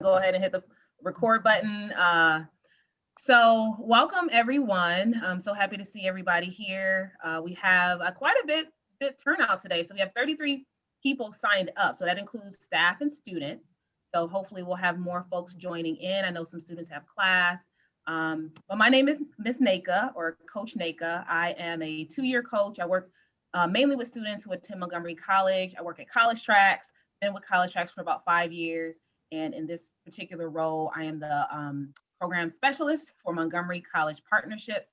go ahead and hit the record button. So welcome everyone. I'm so happy to see everybody here. We have quite a bit turnout today. So we have 33 people signed up. So that includes staff and students. So hopefully we'll have more folks joining in. I know some students have class. But my name is Miss Naka, or Coach Naka. I am a 2-year coach. I work mainly with students who attend Montgomery College. I work at CollegeTracks, been with CollegeTracks for about 5 years. And in this particular role, I am the program specialist for Montgomery College Partnerships.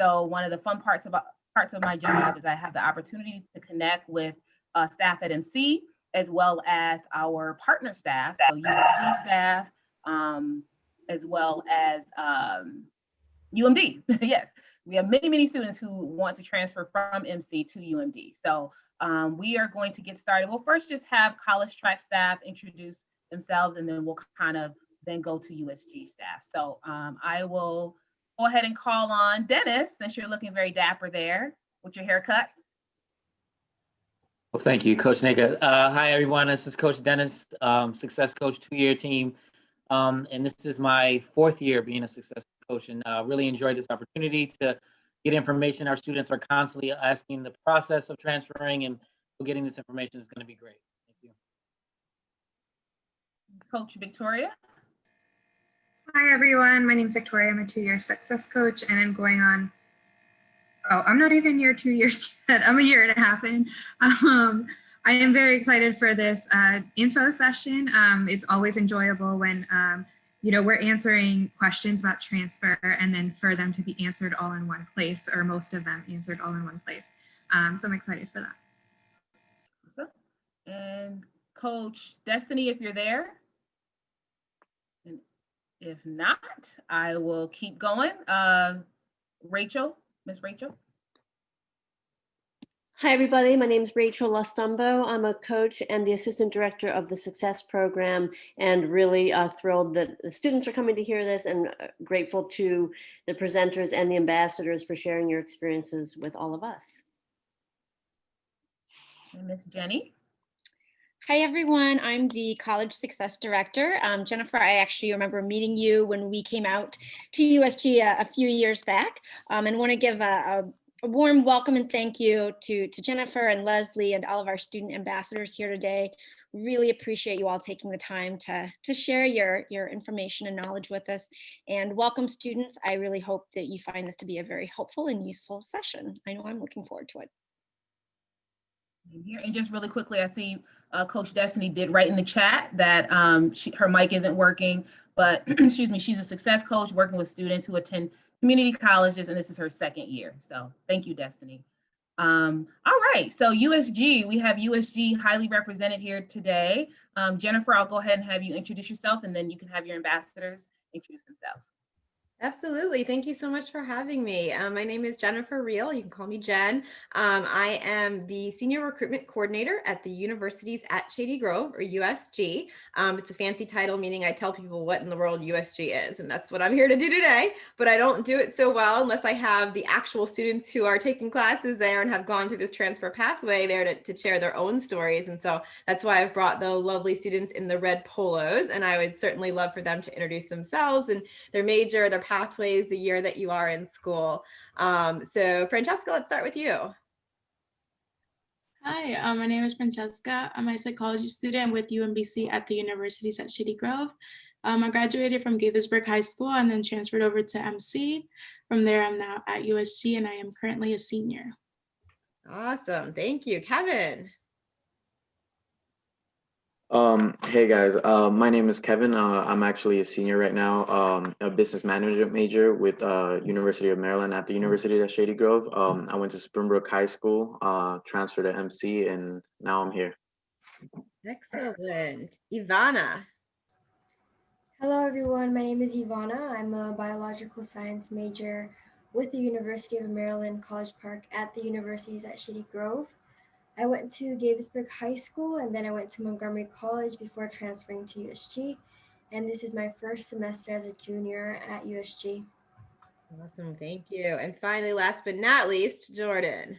So one of the fun parts of my job is I have the opportunity to connect with staff at MC, as well as our partner staff, so USG staff, as well as UMD. Yes, we have many students who want to transfer from MC to UMD. So we are going to get started. We'll first just have CollegeTracks staff introduce themselves, and then we'll kind of then go to USG staff. So I will go ahead and call on Dennis, since you're looking very dapper there with your haircut. Well, thank you, Coach Naka. Hi, everyone. This is Coach Dennis, Success Coach 2-year team. And this is my 4th year being a Success Coach, and really enjoyed this opportunity to get information. Our students are constantly asking the process of transferring, and getting this information is going to be great. Thank you. Coach Victoria. Hi, everyone. My name is Victoria. I'm a 2-year Success Coach, and I'm going on, I'm not even year 2 years yet. I'm a year and a half in. I am very excited for this info session. It's always enjoyable when, we're answering questions about transfer, and then for them to be answered all in one place, or most of them answered all in one place. So I'm excited for that. Awesome. And Coach Destiny, if you're there. And if not, I will keep going. Rachel, Miss Rachel. Hi, everybody. My name is Rachel Lustumbo. I'm a coach and the assistant director of the Success Program, and really thrilled that the students are coming to hear this, and grateful to the presenters and the ambassadors for sharing your experiences with all of us. And Miss Jenny. Hi, everyone. I'm the College Success Director. Jennifer, I actually remember meeting you when we came out to USG a few years back, and want to give a warm welcome and thank you to Jennifer and Leslie and all of our student ambassadors here today. Really appreciate you all taking the time to share your information and knowledge with us. And welcome, students. I really hope that you find this to be a very helpful and useful session. I know I'm looking forward to it. Here. And just really quickly, I see Coach Destiny did write in the chat that her mic isn't working, but excuse me, she's a success coach working with students who attend community colleges, and this is her 2nd year. So thank you, Destiny. All right, so USG, we have USG highly represented here today. Jennifer, I'll go ahead and have you introduce yourself, and then you can have your ambassadors introduce themselves. Absolutely. Thank you so much for having me. My name is Jennifer Riehl. You can call me Jen. I am the Senior Recruitment Coordinator at the Universities at Shady Grove, or USG. It's a fancy title, meaning I tell people what in the world USG is, and that's what I'm here to do today. But I don't do it so well unless I have the actual students who are taking classes there and have gone through this transfer pathway there to share their own stories. And so that's why I've brought the lovely students in the red polos, and I would certainly love for them to introduce themselves and their major, their pathways, the year that you are in school. So Francesca, let's start with you. Hi, my name is Francesca. I'm a psychology student with UMBC at the Universities at Shady Grove. I graduated from Gaithersburg High School and then transferred over to MC. From there, I'm now at USG, and I am currently a senior. Awesome, thank you. Kevin. Hey guys, my name is Kevin. I'm actually a senior right now, a business management major with University of Maryland at the University of Shady Grove. I went to Springbrook High School, transferred to MC, and now I'm here. Excellent. Ivana. Hello everyone, my name is Ivana. I'm a biological science major with the University of Maryland College Park at the Universities at Shady Grove. I went to Gaithersburg High School, and then I went to Montgomery College before transferring to USG. And this is my 1st semester as a junior at USG. Awesome, thank you. And finally, last but not least, Jordan.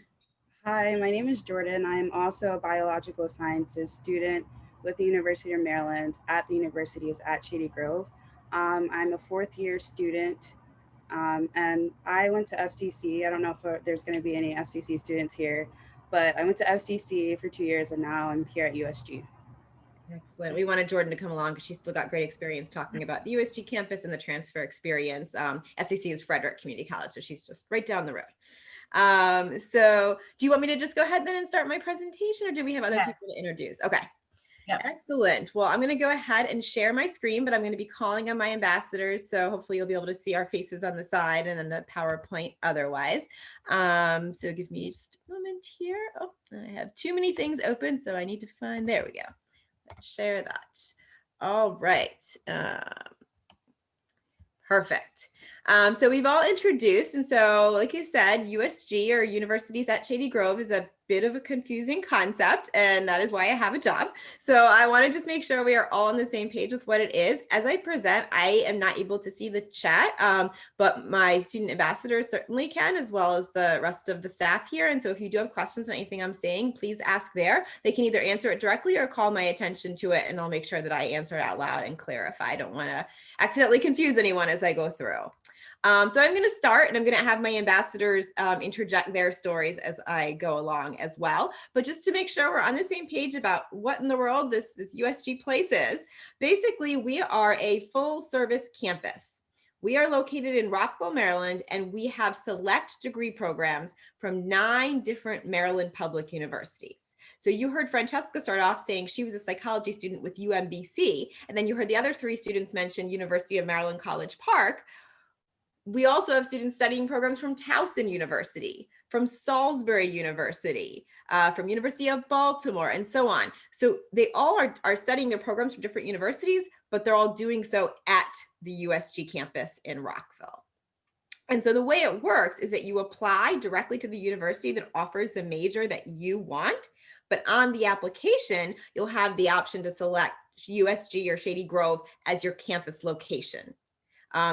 Hi, my name is Jordan. I'm also a biological sciences student with the University of Maryland at the Universities at Shady Grove. I'm a fourth year student, and I went to FCC. I don't know if there's going to be any FCC students here, but I went to FCC for 2 years and now I'm here at USG. Excellent. We wanted Jordan to come along because she's still got great experience talking about the USG campus and the transfer experience. FCC is Frederick Community College, so she's just right down the road. So do you want me to just go ahead then and start my presentation, or do we have other people to introduce? Okay. Yep. Excellent. Well, I'm going to go ahead and share my screen, but I'm going to be calling on my ambassadors. So hopefully you'll be able to see our faces on the side and then the PowerPoint otherwise. So give me just a moment here. Oh, I have too many things open, so I need to find, there we go. Let's share that. All right. Perfect. So we've all introduced, and so like I said, USG, or Universities at Shady Grove, is a bit of a confusing concept, and that is why I have a job. So I want to just make sure we are all on the same page with what it is. As I present, I am not able to see the chat, but my student ambassadors certainly can, as well as the rest of the staff here. And so if you do have questions on anything I'm saying, please ask there. They can either answer it directly or call my attention to it, and I'll make sure that I answer it out loud and clarify. I don't want to accidentally confuse anyone as I go through. So I'm going to start, and I'm going to have my ambassadors interject their stories as I go along as well. But just to make sure we're on the same page about what in the world this USG place is, basically we are a full service campus. We are located in Rockville, Maryland, and we have select degree programs from 9 different Maryland public universities. So you heard Francesca start off saying she was a psychology student with UMBC, and then you heard the other 3 students mention University of Maryland College Park. We also have students studying programs from Towson University, from Salisbury University, from University of Baltimore, and so on. So they all are studying their programs from different universities, but they're all doing so at the USG campus in Rockville. And so the way it works is that you apply directly to the university that offers the major that you want, but on the application, you'll have the option to select USG or Shady Grove as your campus location.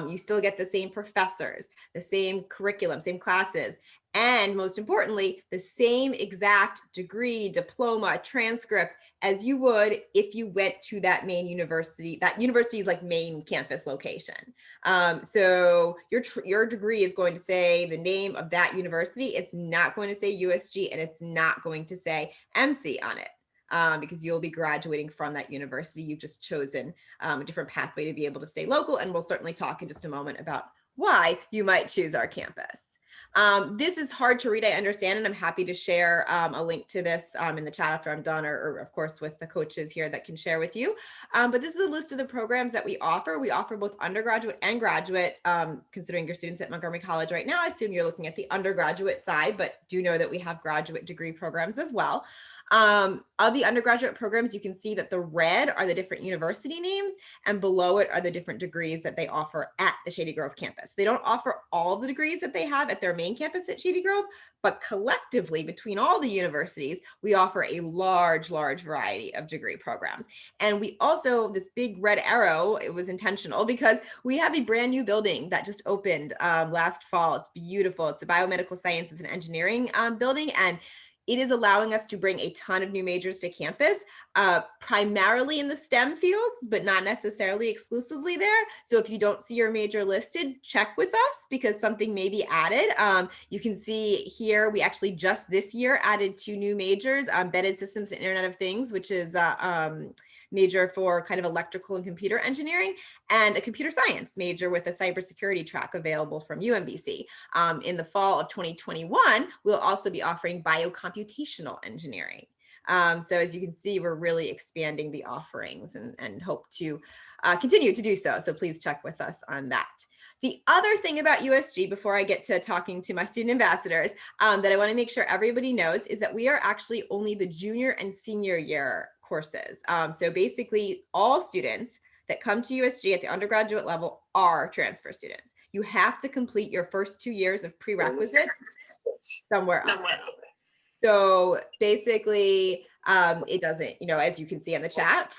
You still get the same professors, the same curriculum, same classes, and most importantly, the same exact degree, diploma, transcript as you would if you went to that main university. That university's like main campus location. So your degree is going to say the name of that university. It's not going to say USG, and it's not going to say MC on it. Because you'll be graduating from that university. You've just chosen a different pathway to be able to stay local. And we'll certainly talk in just a moment about why you might choose our campus. This is hard to read, I understand, and I'm happy to share a link to this in the chat after I'm done, or of course with the coaches here that can share with you. But this is a list of the programs that we offer. We offer both undergraduate and graduate. Considering your students at Montgomery College right now, I assume you're looking at the undergraduate side, but do know that we have graduate degree programs as well. Of the undergraduate programs, you can see that the red are the different university names, and below it are the different degrees that they offer at the Shady Grove campus. They don't offer all the degrees that they have at their main campus at Shady Grove, but collectively between all the universities, we offer a large variety of degree programs. And we also, this big red arrow, it was intentional because we have a brand new building that just opened last fall. It's beautiful. It's a biomedical sciences and engineering building, and it is allowing us to bring a ton of new majors to campus, primarily in the STEM fields, but not necessarily exclusively there. So if you don't see your major listed, check with us because something may be added. You can see here, we actually just this year added 2 new majors, embedded systems and Internet of Things, which is major for kind of electrical and computer engineering, and a computer science major with a cybersecurity track available from UMBC. In the fall of 2021, we'll also be offering biocomputational engineering. So as you can see, we're really expanding the offerings and hope to continue to do so. So please check with us on that. The other thing about USG, before I get to talking to my student ambassadors, that I want to make sure everybody knows is that we are actually only the junior and senior year courses. So basically all students that come to USG at the undergraduate level are transfer students. You have to complete your first 2 years of prerequisites somewhere else. So basically it doesn't, as you can see in the chat,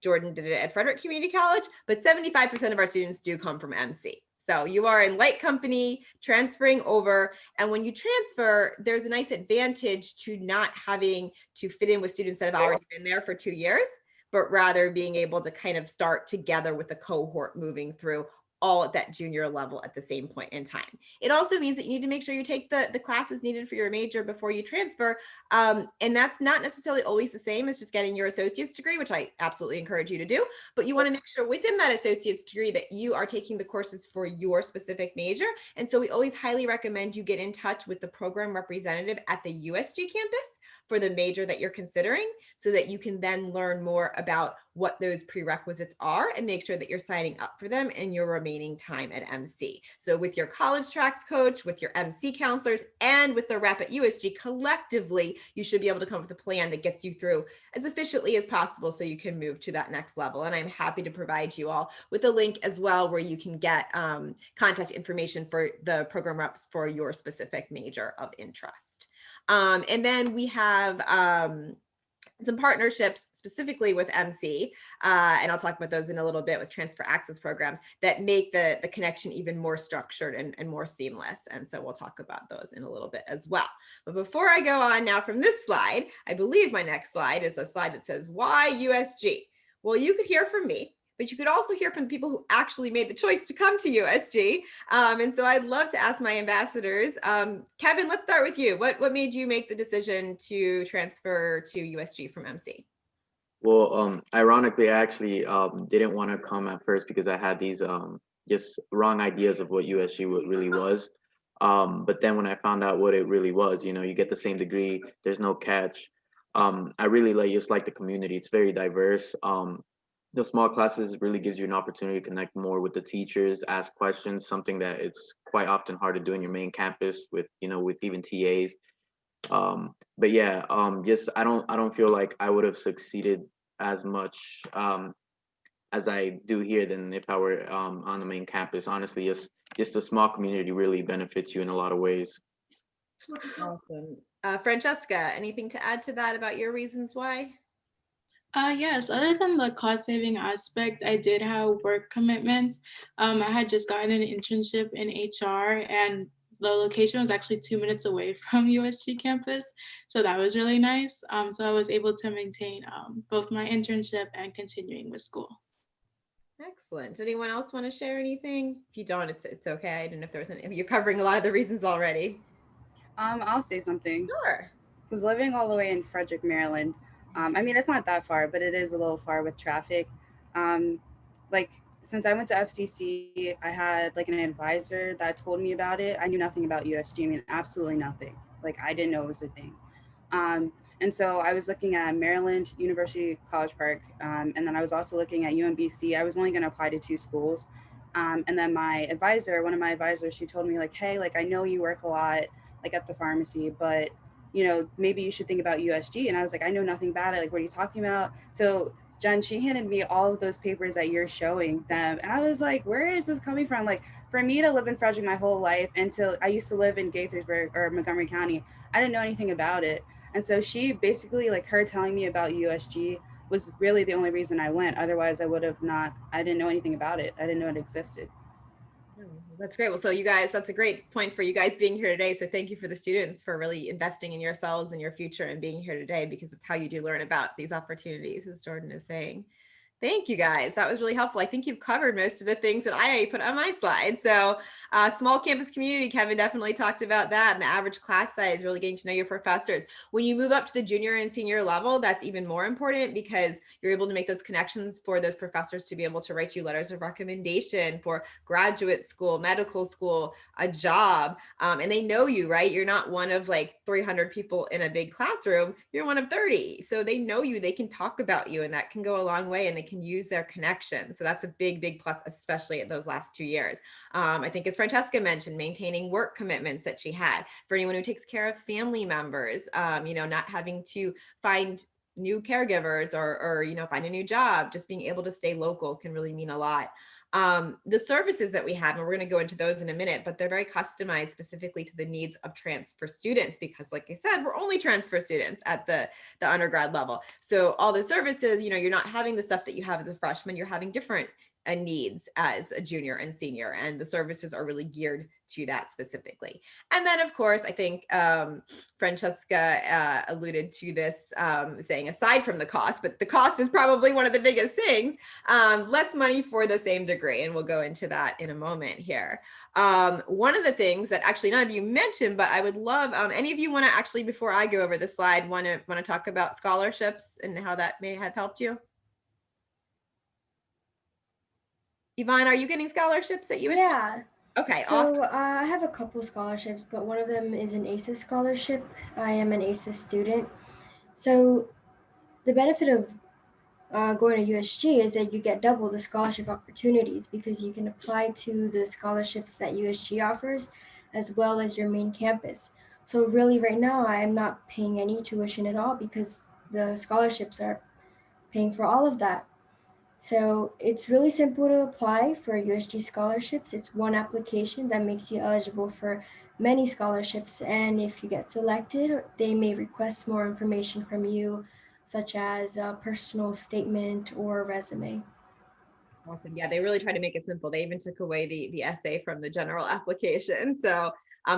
Jordan did it at Frederick Community College, but 75% of our students do come from MC. So you are in light company transferring over. And when you transfer, there's a nice advantage to not having to fit in with students that have already been there for 2 years. but rather being able to kind of start together with the cohort moving through all at that junior level at the same point in time. It also means that you need to make sure you take the classes needed for your major before you transfer. And that's not necessarily always the same as just getting your associate's degree, which I absolutely encourage you to do. But you want to make sure within that associate's degree that you are taking the courses for your specific major. And so we always highly recommend you get in touch with the program representative at the USG campus for the major that you're considering, so that you can then learn more about what those prerequisites are and make sure that you're signing up for them in your remaining time at MC. So with your CollegeTracks coach, with your MC counselors, and with the rep at USG, collectively, you should be able to come up with a plan that gets you through as efficiently as possible so you can move to that next level. And I'm happy to provide you all with a link as well where you can get contact information for the program reps for your specific major of interest. And then we have some partnerships specifically with MC, and I'll talk about those in a little bit with transfer access programs that make the connection even more structured and more seamless. And so we'll talk about those in a little bit as well. But before I go on now from this slide, I believe my next slide is a slide that says, why USG? Well, you could hear from me, but you could also hear from the people who actually made the choice to come to USG. And so I'd love to ask my ambassadors. Kevin, let's start with you. What made you make the decision to transfer to USG from MC? Well, ironically, I actually didn't want to come at first because I had these just wrong ideas of what USG really was. But then when I found out what it really was, you know, you get the same degree, there's no catch. I really like the community. It's very diverse. The small classes really gives you an opportunity to connect more with the teachers, ask questions, something that it's quite often hard to do in your main campus with, you know, with even TAs. But yeah, just I don't feel like I would have succeeded as much as I do here than if I were on the main campus. Honestly, just a small community really benefits you in a lot of ways. Awesome. Francesca, anything to add to that about your reasons why? Yes, other than the cost saving aspect, I did have work commitments. I had just gotten an internship in HR, and the location was actually 2 minutes away from USG campus. So that was really nice. So I was able to maintain both my internship and continuing with school. Excellent. Does anyone else want to share anything? If you don't, it's okay. I don't know if if you're covering a lot of the reasons already. I'll say something. Sure. Because living all the way in Frederick, Maryland, I mean, it's not that far, but it is a little far with traffic. Like, since I went to FCC, I had like an advisor that told me about it. I knew nothing about USG. I mean, absolutely nothing. Like, I didn't know it was a thing. And so I was looking at Maryland University College Park, and then I was also looking at UMBC. I was only going to apply to 2 schools. And then my advisor, one of my advisors, she told me like, hey, like, I know you work a lot, like at the pharmacy, but you know, maybe you should think about USG. And I was like, I know nothing about it. Like, what are you talking about? So Jen, she handed me all of those papers that you're showing them. And I was like, where is this coming from? Like, for me to live in Frederick my whole life until I used to live in Gaithersburg or Montgomery County, I didn't know anything about it. And so she basically, like, her telling me about USG was really the only reason I went. Otherwise, I would have not, I didn't know anything about it. I didn't know it existed. That's great. Well, so you guys, that's a great point for you guys being here today. So thank you for the students for really investing in yourselves and your future and being here today, because it's how you do learn about these opportunities, as Jordan is saying. Thank you guys. That was really helpful. I think you've covered most of the things that I put on my slide. So small campus community, Kevin definitely talked about that, and the average class size, really getting to know your professors. When you move up to the junior and senior level, that's even more important because you're able to make those connections for those professors to be able to write you letters of recommendation for graduate school, medical school, a job. And they know you, right? You're not one of like 300 people in a big classroom. You're one of 30. So they know you, they can talk about you, and that can go a long way, and they can use their connection. So that's a big plus, especially at those last 2 years. I think as Francesca mentioned, maintaining work commitments that she had. For anyone who takes care of family members, you know, not having to find new caregivers or you know, find a new job, just being able to stay local can really mean a lot. The services that we have, and we're going to go into those in a minute, but they're very customized specifically to the needs of transfer students, because like I said, we're only transfer students at the undergrad level. So all the services, you know, you're not having the stuff that you have as a freshman, you're having different needs as a junior and senior, and the services are really geared to that specifically. And then of course, I think Francesca alluded to this, saying aside from the cost, but the cost is probably one of the biggest things, less money for the same degree. And we'll go into that in a moment here. One of the things that actually none of you mentioned, but I would love, any of you want to actually, before I go over the slide, want to talk about scholarships and how that may have helped you? Yvonne, are you getting scholarships at USG? Yeah. Okay, So awesome. I have a couple scholarships, but one of them is an ACES scholarship. I am an ACES student. So the benefit of going to USG is that you get double the scholarship opportunities because you can apply to the scholarships that USG offers as well as your main campus. So really right now I am not paying any tuition at all because the scholarships are paying for all of that. So it's really simple to apply for USG scholarships. It's one application that makes you eligible for many scholarships. And if you get selected, they may request more information from you, such as a personal statement or resume. Awesome. Yeah, they really try to make it simple. They even took away the essay from the general application. So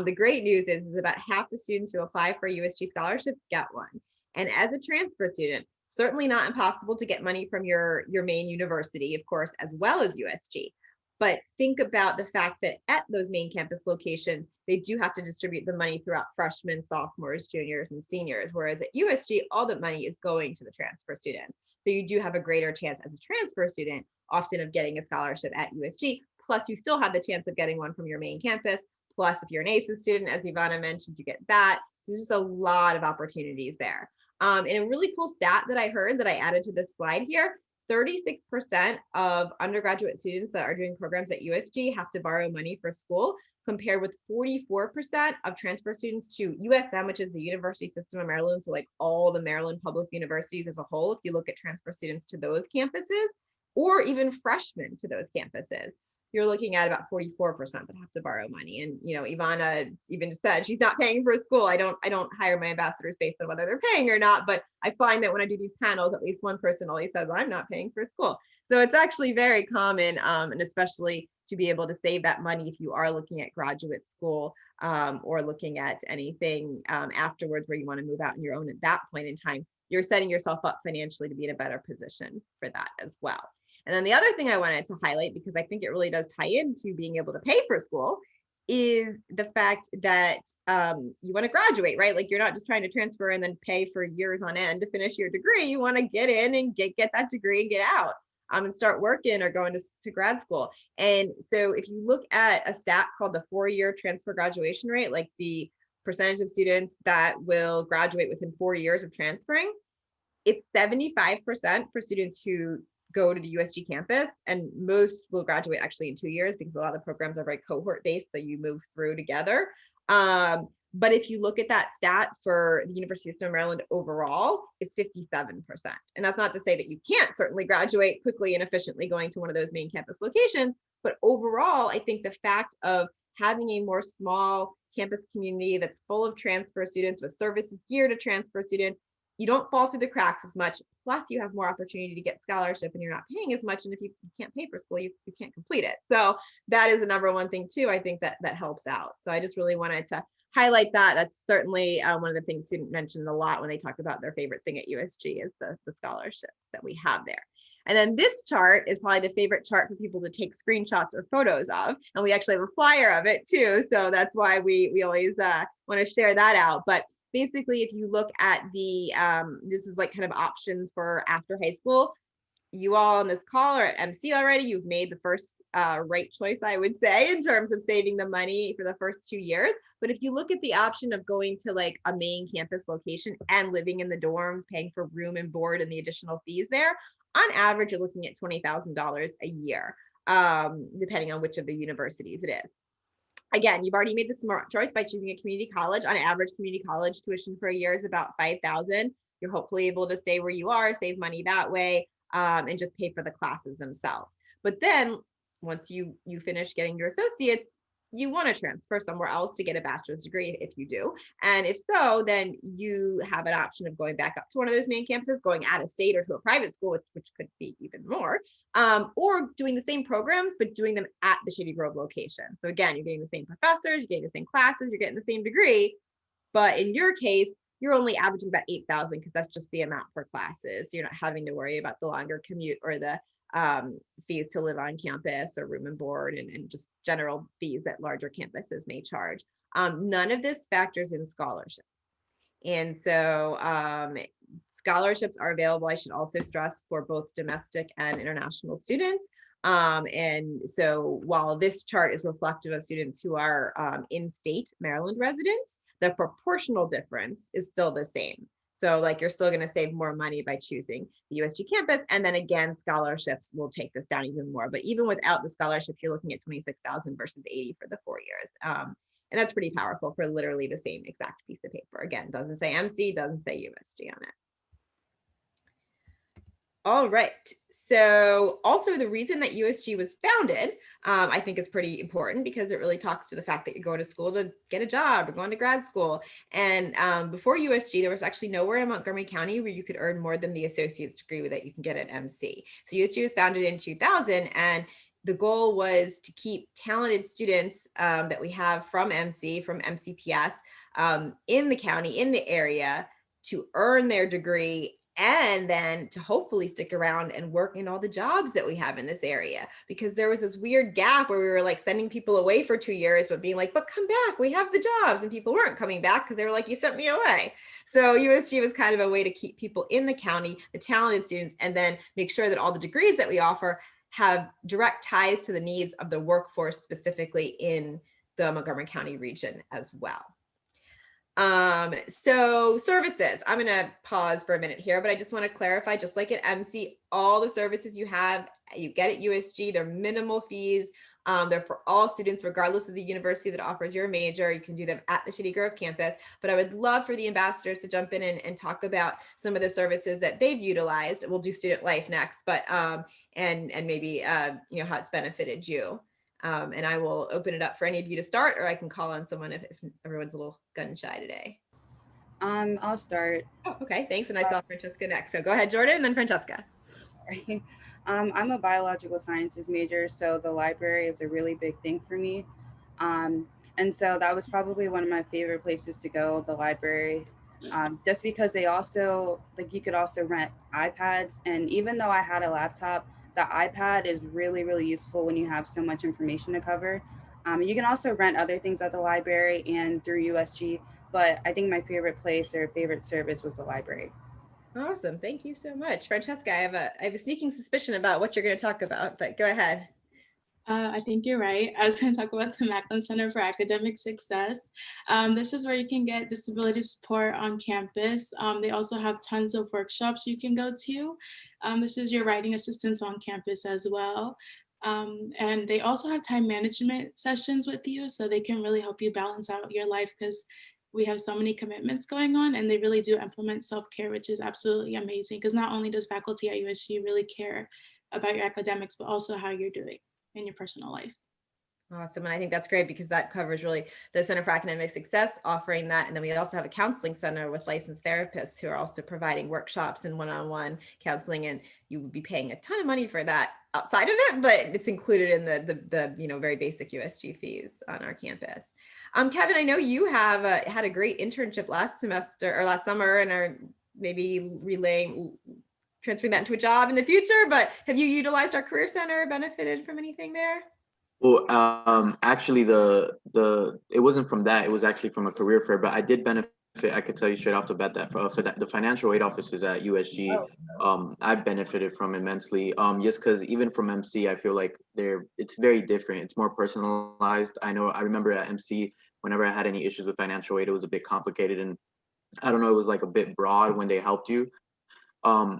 the great news is about half the students who apply for a USG scholarship get one. And as a transfer student, certainly not impossible to get money from your main university, of course, as well as USG. But think about the fact that at those main campus locations, they do have to distribute the money throughout freshmen, sophomores, juniors, and seniors. Whereas at USG, all the money is going to the transfer students. So you do have a greater chance as a transfer student often of getting a scholarship at USG. Plus, you still have the chance of getting one from your main campus. Plus, if you're an ACES student, as Ivana mentioned, you get that. There's just a lot of opportunities there. And a really cool stat that I heard that I added to this slide here, 36% of undergraduate students that are doing programs at USG have to borrow money for school, compared with 44% of transfer students to USM, which is the University System of Maryland. So like all the Maryland public universities as a whole, if you look at transfer students to those campuses, or even freshmen to those campuses, you're looking at about 44% that have to borrow money. And Ivana even just said she's not paying for school. I don't hire my ambassadors based on whether they're paying or not, but I find that when I do these panels, at least one person always says, I'm not paying for school. So it's actually very common, and especially to be able to save that money if you are looking at graduate school, or looking at anything afterwards where you want to move out on your own at that point in time, you're setting yourself up financially to be in a better position for that as well. And then the other thing I wanted to highlight, because I think it really does tie into being able to pay for school, is the fact that you want to graduate, right? Like you're not just trying to transfer and then pay for years on end to finish your degree. You want to get in and get that degree and get out, and start working or going to grad school. And so if you look at a stat called the 4-year transfer graduation rate, like the percentage of students that will graduate within 4 years of transferring, it's 75% for students who go to the USG campus, and most will graduate actually in 2 years because a lot of the programs are very cohort based, so you move through together. But if you look at that stat for the University of Maryland overall, it's 57%. And that's not to say that you can't certainly graduate quickly and efficiently going to one of those main campus locations, but overall, I think the fact of having a more small campus community that's full of transfer students with services geared to transfer students, you don't fall through the cracks as much. Plus, you have more opportunity to get scholarship and you're not paying as much. And if you can't pay for school, you can't complete it. So that is the number one thing too, I think that helps out. So I just really wanted to highlight that. That's certainly one of the things students mentioned a lot when they talk about their favorite thing at USG is the scholarships that we have there. And then this chart is probably the favorite chart for people to take screenshots or photos of. And we actually have a flyer of it too. So that's why we always want to share that out. But basically, if you look at the, this is like kind of options for after high school, you all on this call or at MC already, you've made the first right choice, I would say, in terms of saving the money for the first 2 years. But if you look at the option of going to like a main campus location and living in the dorms, paying for room and board and the additional fees there, on average, you're looking at $20,000 a year, depending on which of the universities it is. Again, you've already made the smart choice by choosing a community college. On average, community college tuition for a year is about $5,000. You're hopefully able to stay where you are, save money that way, and just pay for the classes themselves. But then once you finish getting your associates, you want to transfer somewhere else to get a bachelor's degree if you do. And if so, then you have an option of going back up to one of those main campuses, going out of state or to a private school, which could be even more, or doing the same programs, but doing them at the Shady Grove location. So again, you're getting the same professors, you're getting the same classes, you're getting the same degree. But in your case, you're only averaging about 8,000 because that's just the amount for classes. So you're not having to worry about the longer commute or the fees to live on campus or room and board and just general fees that larger campuses may charge. None of this factors in scholarships. And so scholarships are available, I should also stress, for both domestic and international students. And so while this chart is reflective of students who are in-state Maryland residents, the proportional difference is still the same. So like you're still going to save more money by choosing the USG campus. And then again, scholarships will take this down even more. But even without the scholarship, you're looking at 26,000 versus 80 for the 4 years. And that's pretty powerful for literally the same exact piece of paper. Again, doesn't say MC, doesn't say USG on it. All right. So also the reason that USG was founded, I think is pretty important because it really talks to the fact that you're going to school to get a job or going to grad school. And before USG, there was actually nowhere in Montgomery County where you could earn more than the associate's degree that you can get at MC. So USG was founded in 2000, and the goal was to keep talented students that we have from MC, from MCPS in the county, in the area, to earn their degree and then to hopefully stick around and work in all the jobs that we have in this area, because there was this weird gap where we were like sending people away for 2 years, but being like, but come back, we have the jobs, and people weren't coming back because they were like, you sent me away. So USG was kind of a way to keep people in the county, the talented students, and then make sure that all the degrees that we offer have direct ties to the needs of the workforce, specifically in the Montgomery County region as well. So services, I'm going to pause for a minute here, but I just want to clarify, just like at MC, all the services you have, you get at USG, they're minimal fees. They're for all students, regardless of the university that offers your major. You can do them at the Shady Grove campus, but I would love for the ambassadors to jump in and talk about some of the services that they've utilized. We'll do student life next, but, and maybe, you know, how it's benefited you. And I will open it up for any of you to start, or I can call on someone if everyone's a little gun shy today. I'll start. Oh, okay, thanks. And I saw Francesca next. So go ahead, Jordan, and then Francesca. Sorry. I'm a biological sciences major, so the library is a really big thing for me. And so that was probably one of my favorite places to go, the library, just because they also, like, you could also rent iPads. And even though I had a laptop, the iPad is really, really useful when you have so much information to cover. You can also rent other things at the library and through USG, but I think my favorite place or favorite service was the library. Awesome. Thank you so much. Francesca, I have a sneaking suspicion about what you're going to talk about, but go ahead. I think you're right. I was going to talk about the Macklin Center for Academic Success. This is where you can get disability support on campus. They also have tons of workshops you can go to. This is your writing assistance on campus as well. And they also have time management sessions with you, so they can really help you balance out your life, because we have so many commitments going on, and they really do implement self-care, which is absolutely amazing, because not only does faculty at USG really care about your academics, but also how you're doing in your personal life. Awesome. And I think that's great because that covers really the Center for Academic Success offering that. And then we also have a counseling center with licensed therapists who are also providing workshops and one-on-one counseling. And you would be paying a ton of money for that outside of it, but it's included in the you know, very basic USG fees on our campus. Kevin, I know you have had a great internship last semester or last summer and are maybe transferring that into a job in the future, but have you utilized our Career Center, benefited from anything there? Well, actually, it wasn't from that. It was actually from a career fair, but I did benefit. I could tell you straight off the bat that for the financial aid officers at USG, I've benefited from immensely. Just because even from MC, I feel like it's very different. It's more personalized. I remember at MC, whenever I had any issues with financial aid, it was a bit complicated, and I don't know, it was like a bit broad when they helped you.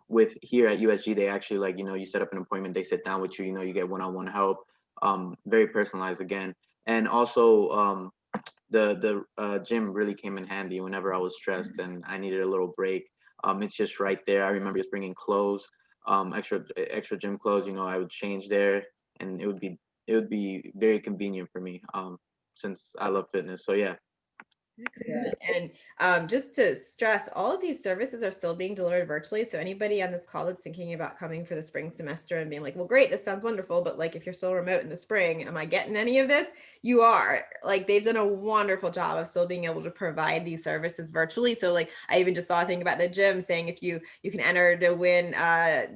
With here at USG, they actually, like, you know, you set up an appointment, they sit down with you, you know, you get one-on-one help. Very personalized again. And also the gym really came in handy whenever I was stressed and I needed a little break. It's just right there. I remember just bringing clothes, extra gym clothes, you know, I would change there, and it would be very convenient for me. since I love fitness. So yeah. Excellent. And just to stress, all of these services are still being delivered virtually. So anybody on this call that's thinking about coming for the spring semester and being like, well, great, this sounds wonderful, but like if you're still remote in the spring, am I getting any of this? You are. Like they've done a wonderful job of still being able to provide these services virtually. So like I even just saw a thing about the gym saying if you can enter to win,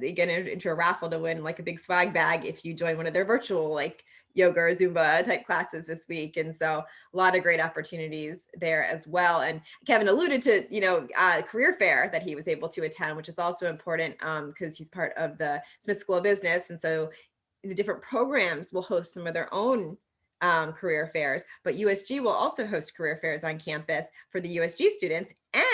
you get into a raffle to win like a big swag bag if you join one of their virtual like yoga or Zumba type classes this week. And so a lot of great opportunities there as well. And Kevin alluded to, career fair that he was able to attend, which is also important because he's part of the Smith School of Business. And so the different programs will host some of their own career fairs, but USG will also host career fairs on campus for the USG students.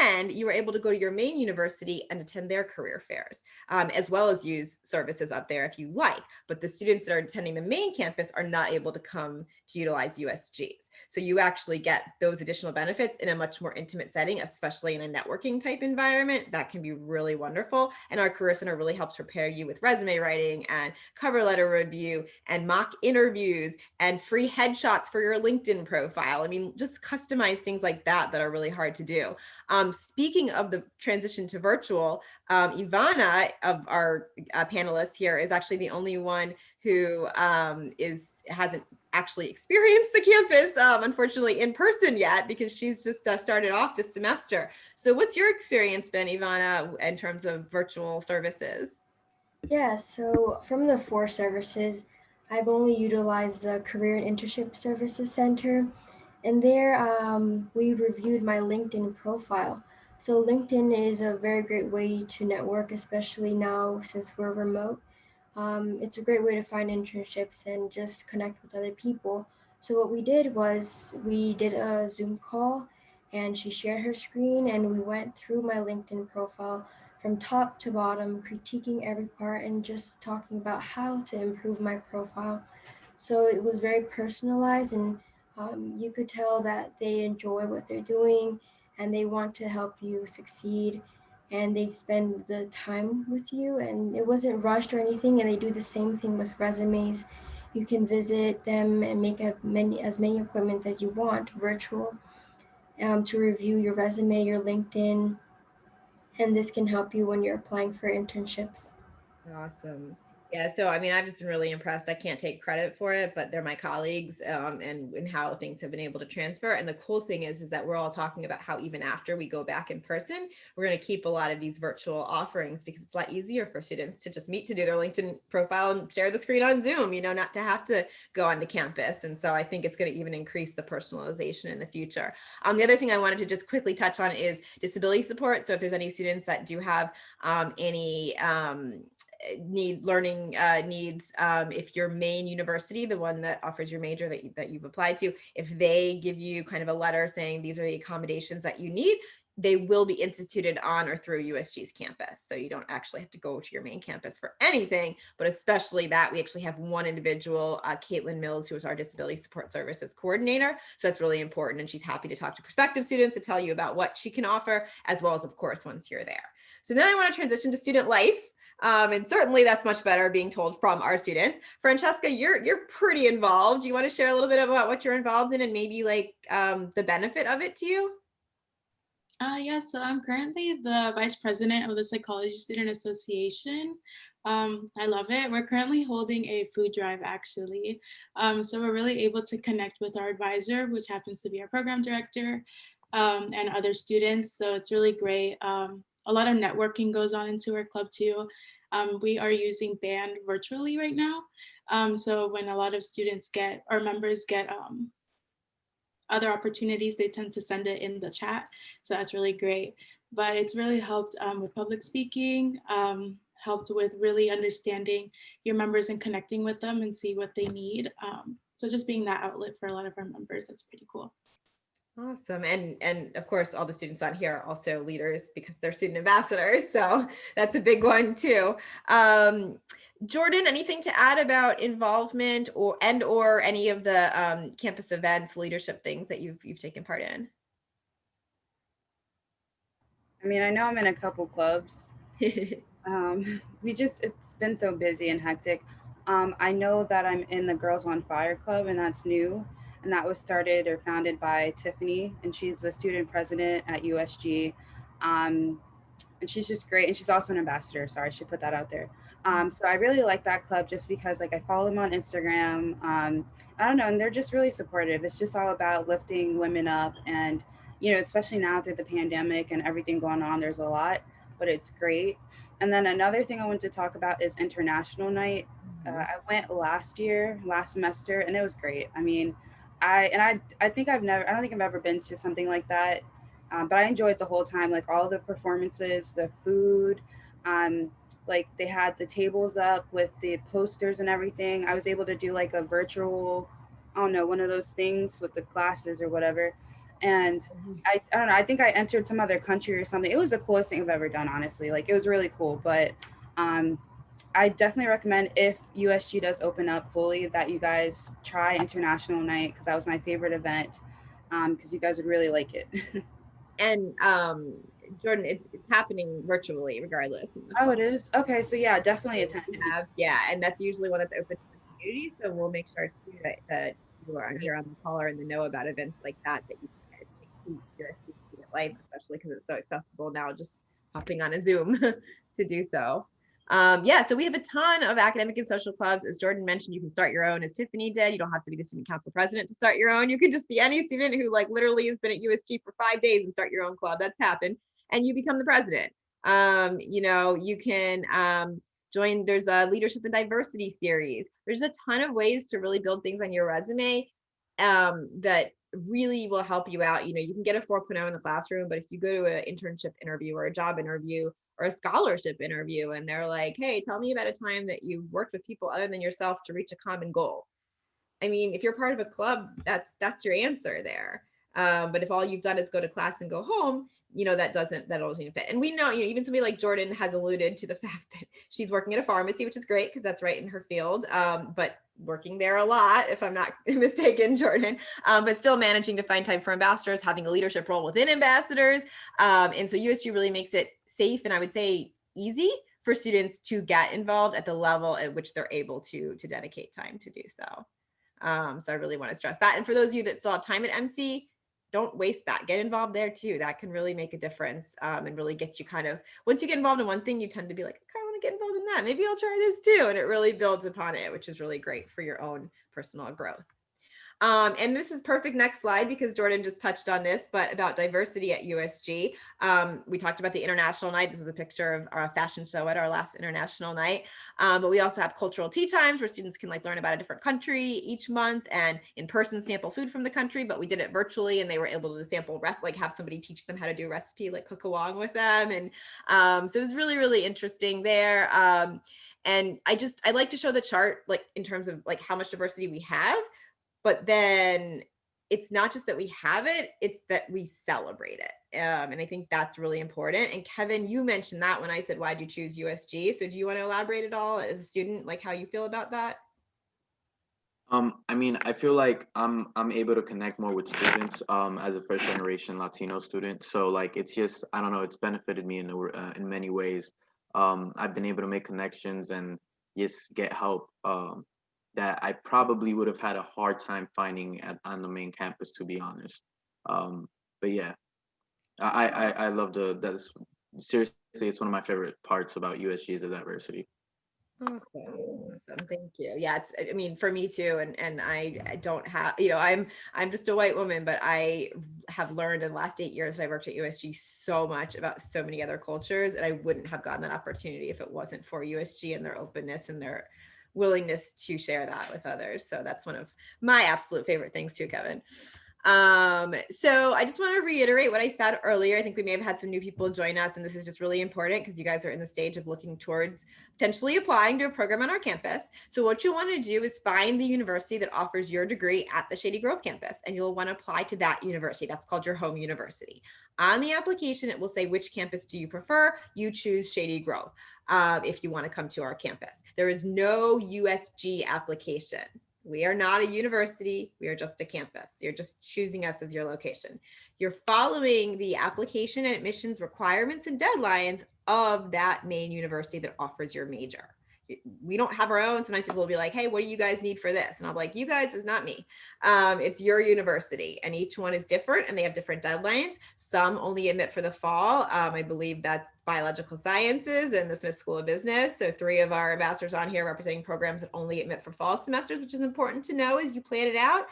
And you were able to go to your main university and attend their career fairs, as well as use services up there if you like. But the students that are attending the main campus are not able to come to utilize USGs. So you actually get those additional benefits in a much more intimate setting, especially in a networking type environment. That can be really wonderful. And our Career Center really helps prepare you with resume writing and cover letter review and mock interviews and free headshots for your LinkedIn profile. I mean, just customize things like that are really hard to do. Speaking of the transition to virtual, Ivana of our panelists here is actually the only one who hasn't actually experienced the campus, unfortunately, in person yet, because she's just started off this semester. So what's your experience been, Ivana, in terms of virtual services? Yeah, so from the 4 services, I've only utilized the Career and Internship Services Center. And there we reviewed my LinkedIn profile. So LinkedIn is a very great way to network, especially now since we're remote. It's a great way to find internships and just connect with other people. So what we did was we did a Zoom call and she shared her screen and we went through my LinkedIn profile from top to bottom, critiquing every part and just talking about how to improve my profile. So it was very personalized and you could tell that they enjoy what they're doing and they want to help you succeed and they spend the time with you and it wasn't rushed or anything. And they do the same thing with resumes. You can visit them and make as many appointments as you want virtual to review your resume, your LinkedIn, and this can help you when you're applying for internships. Awesome. Yeah, so I mean, I've just been really impressed. I can't take credit for it, but they're my colleagues and how things have been able to transfer. And the cool thing is that we're all talking about how even after we go back in person, we're going to keep a lot of these virtual offerings because it's a lot easier for students to just meet to do their LinkedIn profile and share the screen on Zoom, not to have to go onto campus. And so I think it's going to even increase the personalization in the future. The other thing I wanted to just quickly touch on is disability support. So if there's any students that do have any learning needs, if your main university, the one that offers your major that you've applied to, if they give you kind of a letter saying these are the accommodations that you need, they will be instituted on or through USG's campus. So you don't actually have to go to your main campus for anything, but especially that we actually have one individual, Caitlin Mills, who is our disability support services coordinator. So that's really important. And she's happy to talk to prospective students to tell you about what she can offer, as well as, of course, once you're there. So then I want to transition to student life. And certainly that's much better being told from our students. Francesca, you're pretty involved. Do you want to share a little bit about what you're involved in and maybe like the benefit of it to you? Yeah, so I'm currently the vice president of the Psychology Student Association. I love it. We're currently holding a food drive actually. So we're really able to connect with our advisor, which happens to be our program director, and other students. So it's really great. A lot of networking goes on into our club too. We are using band virtually right now. So when a lot of students our members get other opportunities, they tend to send it in the chat. So that's really great. But it's really helped with public speaking, helped with really understanding your members and connecting with them and see what they need. So just being that outlet for a lot of our members, that's pretty cool. Awesome. And of course, all the students on here are also leaders because they're student ambassadors. So that's a big one too. Jordan, anything to add about involvement or any of the campus events, leadership things that you've taken part in? I mean, I know I'm in a couple clubs. It's been so busy and hectic. I know that I'm in the Girls on Fire Club and that's new. and that was started or founded by Tiffany, and she's the student president at USG. And she's just great, and she's also an ambassador. Sorry, I should put that out there. So I really like that club just because like I follow them on Instagram. I don't know, and they're just really supportive. It's just all about lifting women up, and especially now through the pandemic and everything going on, there's a lot, but it's great. And then another thing I want to talk about is International Night. I went last semester, and it was great. I mean, I think I don't think I've ever been to something like that. But I enjoyed the whole time, like all the performances, the food, like they had the tables up with the posters and everything. I was able to do like a virtual, I don't know, one of those things with the glasses or whatever. And I don't know, I think I entered some other country or something. It was the coolest thing I've ever done, honestly. Like it was really cool. But I definitely recommend, if USG does open up fully, that you guys try International Night, because that was my favorite event, because you guys would really like it. And Jordan, it's happening virtually regardless. Oh, it is? Okay, so yeah, definitely attend. Yeah, and that's usually when it's open to the community. So we'll make sure too that you are here on the call or in the know about events like that you guys keep your student life, especially because it's so accessible now, just hopping on a Zoom to do so. Yeah, so we have a ton of academic and social clubs. As Jordan mentioned, you can start your own, as Tiffany did. You don't have to be the student council president to start your own. You can just be any student who like literally has been at USG for 5 days and start your own club. That's happened. And you become the president. You can join, there's a leadership and diversity series. There's a ton of ways to really build things on your resume that really will help you out. You can get a 4.0 in the classroom, but if you go to an internship interview or a job interview or a scholarship interview, and they're like, hey, tell me about a time that you worked with people other than yourself to reach a common goal. I mean, if you're part of a club, that's your answer there. But if all you've done is go to class and go home, that doesn't fit. And we know, even somebody like Jordan has alluded to the fact that she's working at a pharmacy, which is great because that's right in her field. But working there a lot, if I'm not mistaken, Jordan, but still managing to find time for ambassadors, having a leadership role within ambassadors. And so USG really makes it safe, and I would say easy for students to get involved at the level at which they're able to dedicate time to do so. So I really want to stress that. And for those of you that still have time at MC, don't waste that. Get involved there too. That can really make a difference, and really get you kind of, once you get involved in one thing, you tend to be like, okay, I want to get involved in that. Maybe I'll try this too. And it really builds upon it, which is really great for your own personal growth. And this is perfect next slide because Jordan just touched on this, but about diversity at USG. We talked about the International Night. This is a picture of our fashion show at our last International Night. But we also have cultural tea times where students can learn about a different country each month and in person sample food from the country, but we did it virtually and they were able to sample, have somebody teach them how to do a recipe, cook along with them. And so it was really, really interesting there. And I like to show the chart, in terms of how much diversity we have. But then it's not just that we have it, it's that we celebrate it. And I think that's really important. And Kevin, you mentioned that when I said, why'd you choose USG? So do you want to elaborate at all as a student, how you feel about that? I mean, I feel like I'm able to connect more with students as a first generation Latino student. So it's just, I don't know, it's benefited me in many ways. I've been able to make connections and just get help that I probably would have had a hard time finding on the main campus, to be honest. But yeah, I love that's seriously, it's one of my favorite parts about USG is the diversity. Awesome. Thank you. Yeah, for me too. And I don't have, I'm just a white woman, but I have learned in the last 8 years that I worked at USG so much about so many other cultures, and I wouldn't have gotten that opportunity if it wasn't for USG and their openness and their willingness to share that with others. So that's one of my absolute favorite things too, Kevin. So I just want to reiterate what I said earlier. I think we may have had some new people join us, and this is just really important because you guys are in the stage of looking towards potentially applying to a program on our campus. So what you'll want to do is find the university that offers your degree at the Shady Grove campus, and you'll want to apply to that university. That's called your home university. On the application, it will say, which campus do you prefer? You choose Shady Grove if you want to come to our campus. There is no USG application. We are not a university. We are just a campus. You're just choosing us as your location. You're following the application and admissions requirements and deadlines of that main university that offers your major. we don't have our own. Sometimes people will be like, hey, what do you guys need for this? And I'm like, you guys is not me. It's your university, and each one is different and they have different deadlines. Some only admit for the fall. I believe that's biological sciences and the Smith School of Business. So 3 of our ambassadors on here representing programs that only admit for fall semesters, which is important to know as you plan it out.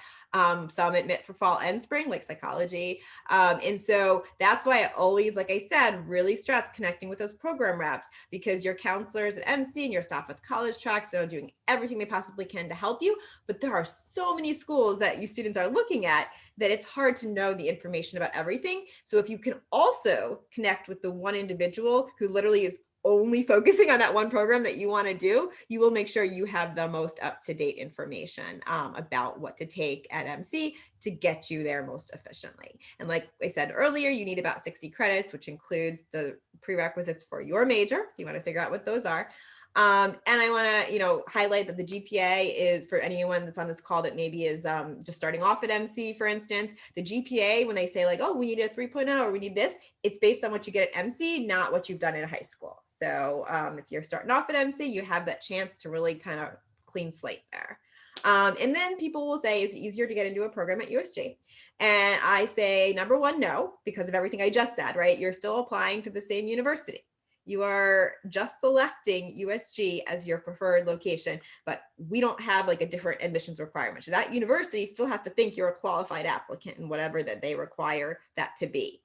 Some admit for fall and spring, like psychology. And so that's why I always, like I said, really stress connecting with those program reps, because your counselors at MC and your staff with CollegeTracks, they're doing everything they possibly can to help you. But there are so many schools that you students are looking at that it's hard to know the information about everything. So if you can also connect with the one individual who literally is only focusing on that one program that you want to do, you will make sure you have the most up-to-date information about what to take at MC to get you there most efficiently. And like I said earlier, you need about 60 credits, which includes the prerequisites for your major. So you want to figure out what those are. And I want to, highlight that the GPA is, for anyone that's on this call that maybe is just starting off at MC, for instance, the GPA, when they say like, oh, we need a 3.0 or we need this, it's based on what you get at MC, not what you've done in high school. So if you're starting off at MC, you have that chance to really kind of clean slate there. And then people will say, is it easier to get into a program at USG? And I say, number one, no, because of everything I just said, right? You're still applying to the same university. You are just selecting USG as your preferred location, but we don't have like a different admissions requirement. So that university still has to think you're a qualified applicant and whatever that they require that to be.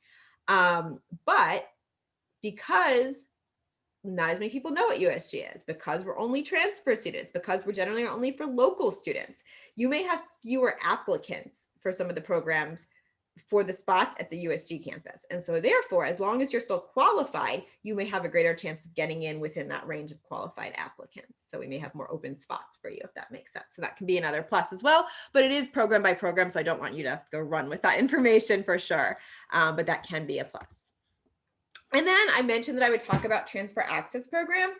But because not as many people know what USG is, because we're only transfer students, because we're generally only for local students, you may have fewer applicants for some of the programs for the spots at the USG campus. And so therefore, as long as you're still qualified, you may have a greater chance of getting in within that range of qualified applicants. So we may have more open spots for you, if that makes sense. So that can be another plus as well, but it is program by program. So I don't want you to go run with that information for sure, but that can be a plus. And then I mentioned that I would talk about transfer access programs.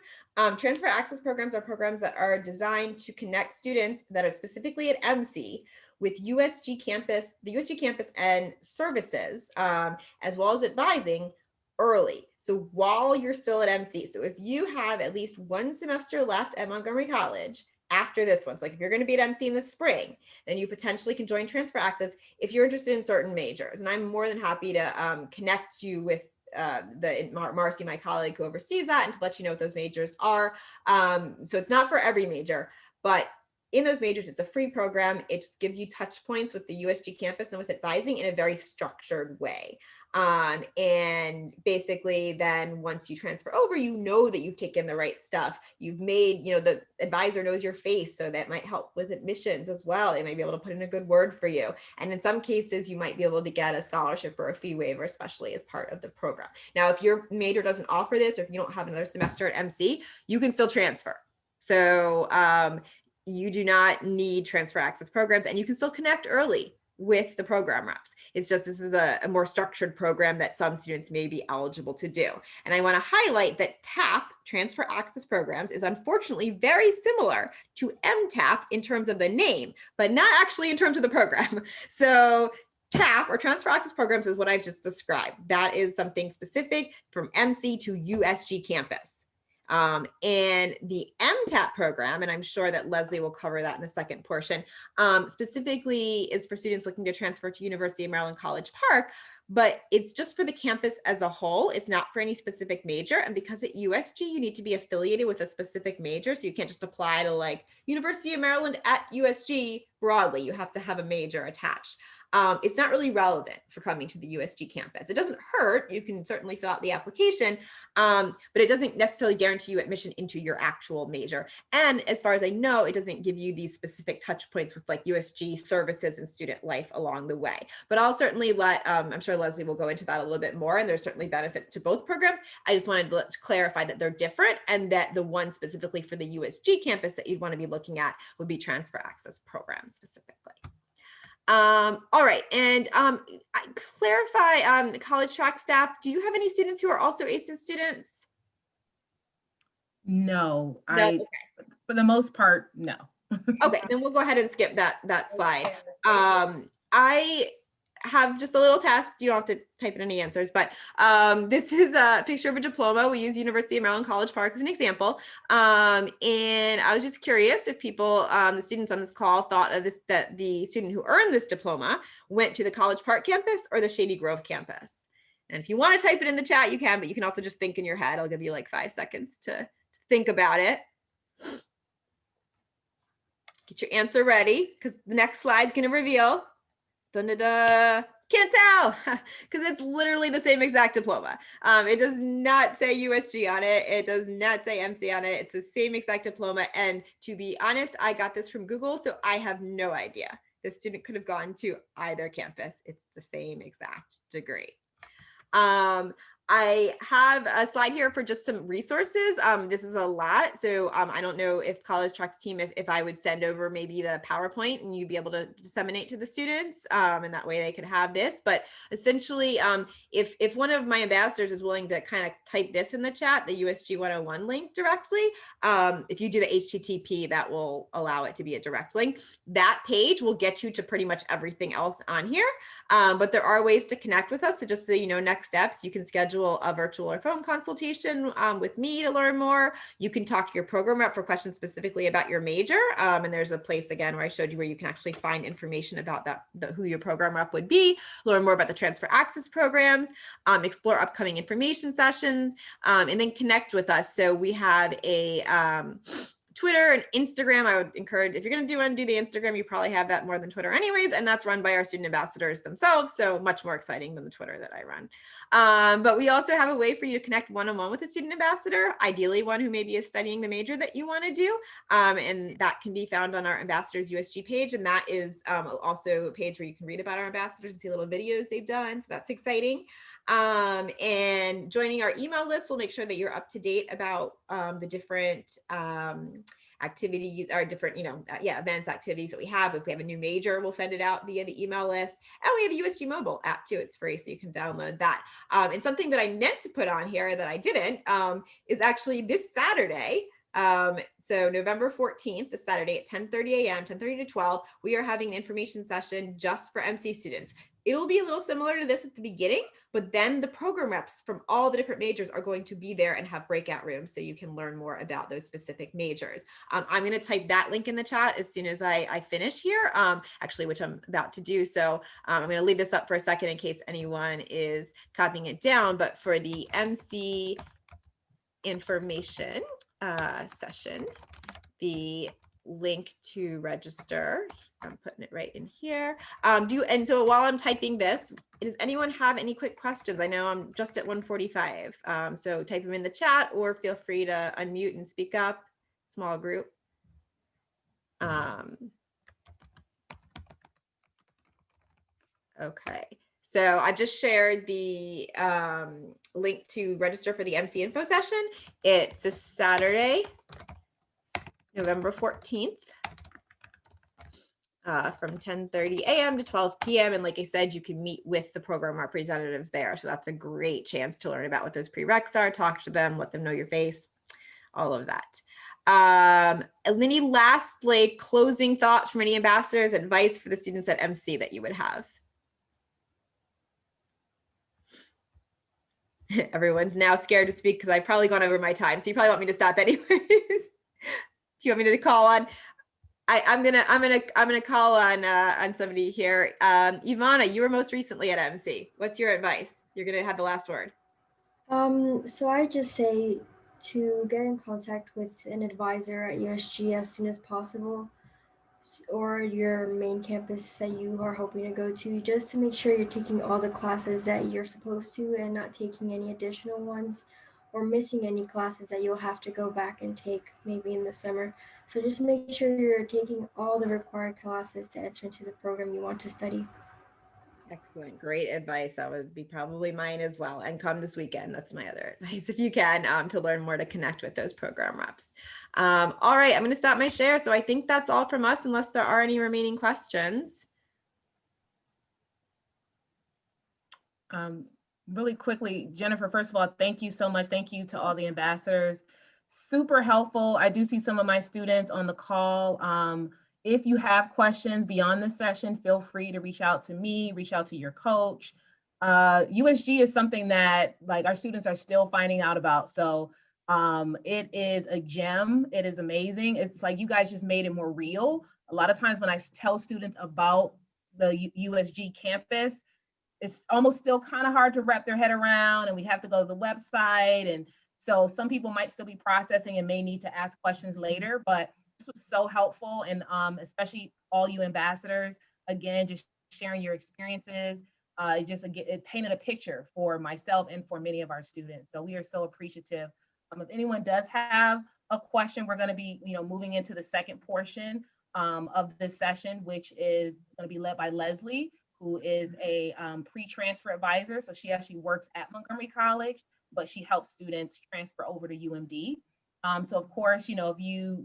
Transfer access programs are programs that are designed to connect students that are specifically at MC with USG campus, the USG campus and services, as well as advising early. So while you're still at MC, so if you have at least one semester left at Montgomery College after this one, so like if you're going to be at MC in the spring, then you potentially can join transfer access if you're interested in certain majors. And I'm more than happy to connect you with Marcy, my colleague who oversees that, and to let you know what those majors are. So it's not for every major, but in those majors, it's a free program. It just gives you touch points with the USG campus and with advising in a very structured way. And basically then once you transfer over, you know that you've taken the right stuff. You've made, the advisor knows your face, so that might help with admissions as well. They might be able to put in a good word for you. And in some cases, you might be able to get a scholarship or a fee waiver, especially as part of the program. Now, if your major doesn't offer this, or if you don't have another semester at MC, you can still transfer. So you do not need transfer access programs, and you can still connect early with the program reps. It's just, this is a more structured program that some students may be eligible to do. And I want to highlight that TAP, transfer access programs, is unfortunately very similar to MTAP in terms of the name, but not actually in terms of the program. So TAP, or transfer access programs, is what I've just described. That is something specific from MC to USG campus. And the MTAP program, and I'm sure that Leslie will cover that in the second portion, specifically is for students looking to transfer to University of Maryland College Park, but it's just for the campus as a whole. It's not for any specific major. And because at USG, you need to be affiliated with a specific major. So you can't just apply to like University of Maryland at USG broadly. You have to have a major attached. It's not really relevant for coming to the USG campus. It doesn't hurt. You can certainly fill out the application, but it doesn't necessarily guarantee you admission into your actual major. And as far as I know, it doesn't give you these specific touch points with like USG services and student life along the way. But I'll certainly I'm sure Leslie will go into that a little bit more, and there's certainly benefits to both programs. I just wanted to clarify that they're different, and that the one specifically for the USG campus that you'd want to be looking at would be transfer access programs specifically. All right, and clarify, CollegeTracks staff, do you have any students who are also ACES students? No, Okay. For the most part, no. Okay, then we'll go ahead and skip that slide. have just a little test. You don't have to type in any answers, but this is a picture of a diploma. We use University of Maryland College Park as an example. And I was just curious if people, the students on this call, thought that the student who earned this diploma went to the College Park campus or the Shady Grove campus. And if you want to type it in the chat, you can, but you can also just think in your head. I'll give you like 5 seconds to think about it. Get your answer ready, because the next slide is going to reveal. Dun, dun, dun. Can't tell, because it's literally the same exact diploma. It does not say USG on it. It does not say MC on it. It's the same exact diploma. And to be honest, I got this from Google, so I have no idea. The student could have gone to either campus. It's the same exact degree. I have a slide here for just some resources. This is a lot. So I don't know if CollegeTracks team, if I would send over maybe the PowerPoint and you'd be able to disseminate to the students, and that way they could have this. But essentially, if one of my ambassadors is willing to kind of type this in the chat, the USG 101 link directly, if you do the HTTP, that will allow it to be a direct link. That page will get you to pretty much everything else on here. But there are ways to connect with us. So just so you know, next steps, you can schedule a virtual or phone consultation with me to learn more. You can talk to your program rep for questions specifically about your major. And there's a place again where I showed you where you can actually find information about that, who your program rep would be, learn more about the transfer access programs, explore upcoming information sessions, and then connect with us. So we have a Twitter and Instagram. I would encourage, if you're going to do the Instagram, you probably have that more than Twitter anyways, and that's run by our student ambassadors themselves. So much more exciting than the Twitter that I run. But we also have a way for you to connect one-on-one with a student ambassador, ideally one who maybe is studying the major that you want to do. And that can be found on our ambassadors USG page. And that is also a page where you can read about our ambassadors and see little videos they've done. So that's exciting. And joining our email list will make sure that you're up to date about the different activities or different, events, activities that we have. If we have a new major, we'll send it out via the email list. And we have a USG mobile app too. It's free, so you can download that. And something that I meant to put on here that I didn't is actually this Saturday. So November 14th, this Saturday at 10:30 a.m., 10:30 to 12, we are having an information session just for MC students. It'll be a little similar to this at the beginning, but then the program reps from all the different majors are going to be there and have breakout rooms so you can learn more about those specific majors. I'm going to type that link in the chat as soon as I finish here, actually, which I'm about to do. So I'm going to leave this up for a second in case anyone is copying it down, but for the MC information session, the link to register, I'm putting it right in here. And so while I'm typing this, does anyone have any quick questions? I know I'm just at 1:45, so type them in the chat or feel free to unmute and speak up, small group. Okay, so I just shared the link to register for the MC info session. It's a Saturday, November 14th. From 10:30 a.m. to 12 p.m. And like I said, you can meet with the program representatives there. So that's a great chance to learn about what those prereqs are, talk to them, let them know your face, all of that. Any last closing thoughts from any ambassadors, advice for the students at MC that you would have? Everyone's now scared to speak because I've probably gone over my time. So you probably want me to stop anyways. Do you want me to call on? I'm gonna call on somebody here. Ivana, you were most recently at MC. What's your advice? You're gonna have the last word. So I just say to get in contact with an advisor at USG as soon as possible, or your main campus that you are hoping to go to, just to make sure you're taking all the classes that you're supposed to and not taking any additional ones or missing any classes that you'll have to go back and take maybe in the summer. So just make sure you're taking all the required classes to enter into the program you want to study. Excellent. Great advice. That would be probably mine as well. And come this weekend. That's my other advice, if you can, to learn more, to connect with those program reps. All right, I'm going to stop my share. So I think that's all from us, unless there are any remaining questions. Really quickly, Jennifer, first of all, thank you so much. Thank you to all the ambassadors. Super helpful. I do see some of my students on the call. If you have questions beyond the session, feel free to reach out to me, reach out to your coach. USG is something that like our students are still finding out about. So it is a gem. It is amazing. It's like you guys just made it more real. A lot of times when I tell students about the USG campus, it's almost still kind of hard to wrap their head around, and we have to go to the website. And so some people might still be processing and may need to ask questions later, but this was so helpful. And especially all you ambassadors, again, just sharing your experiences, it painted a picture for myself and for many of our students. So we are so appreciative. If anyone does have a question, we're going to be, moving into the second portion of this session, which is going to be led by Leslie, who is a pre-transfer advisor. So she actually works at Montgomery College, but she helps students transfer over to UMD. So of course, if you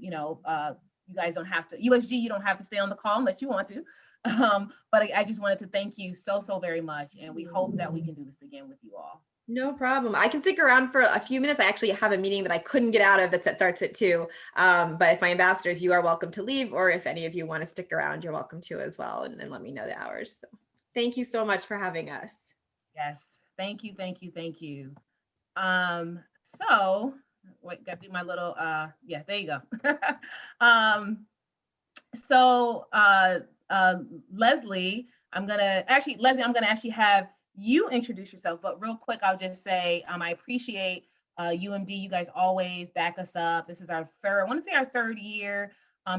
guys don't have to, USG, you don't have to stay on the call unless you want to. But I just wanted to thank you so very much. And we hope that we can do this again with you all. No problem. I can stick around for a few minutes. I actually have a meeting that I couldn't get out of that starts at 2. But if my ambassadors, you are welcome to leave, or if any of you want to stick around, you're welcome to as well, and let me know the hours. So thank you so much for having us. Yes, thank you. So wait, got to do my little, yeah, there you go. Leslie, I'm gonna actually have you introduce yourself, but real quick, I'll just say I appreciate UMD. You guys always back us up. This is our third year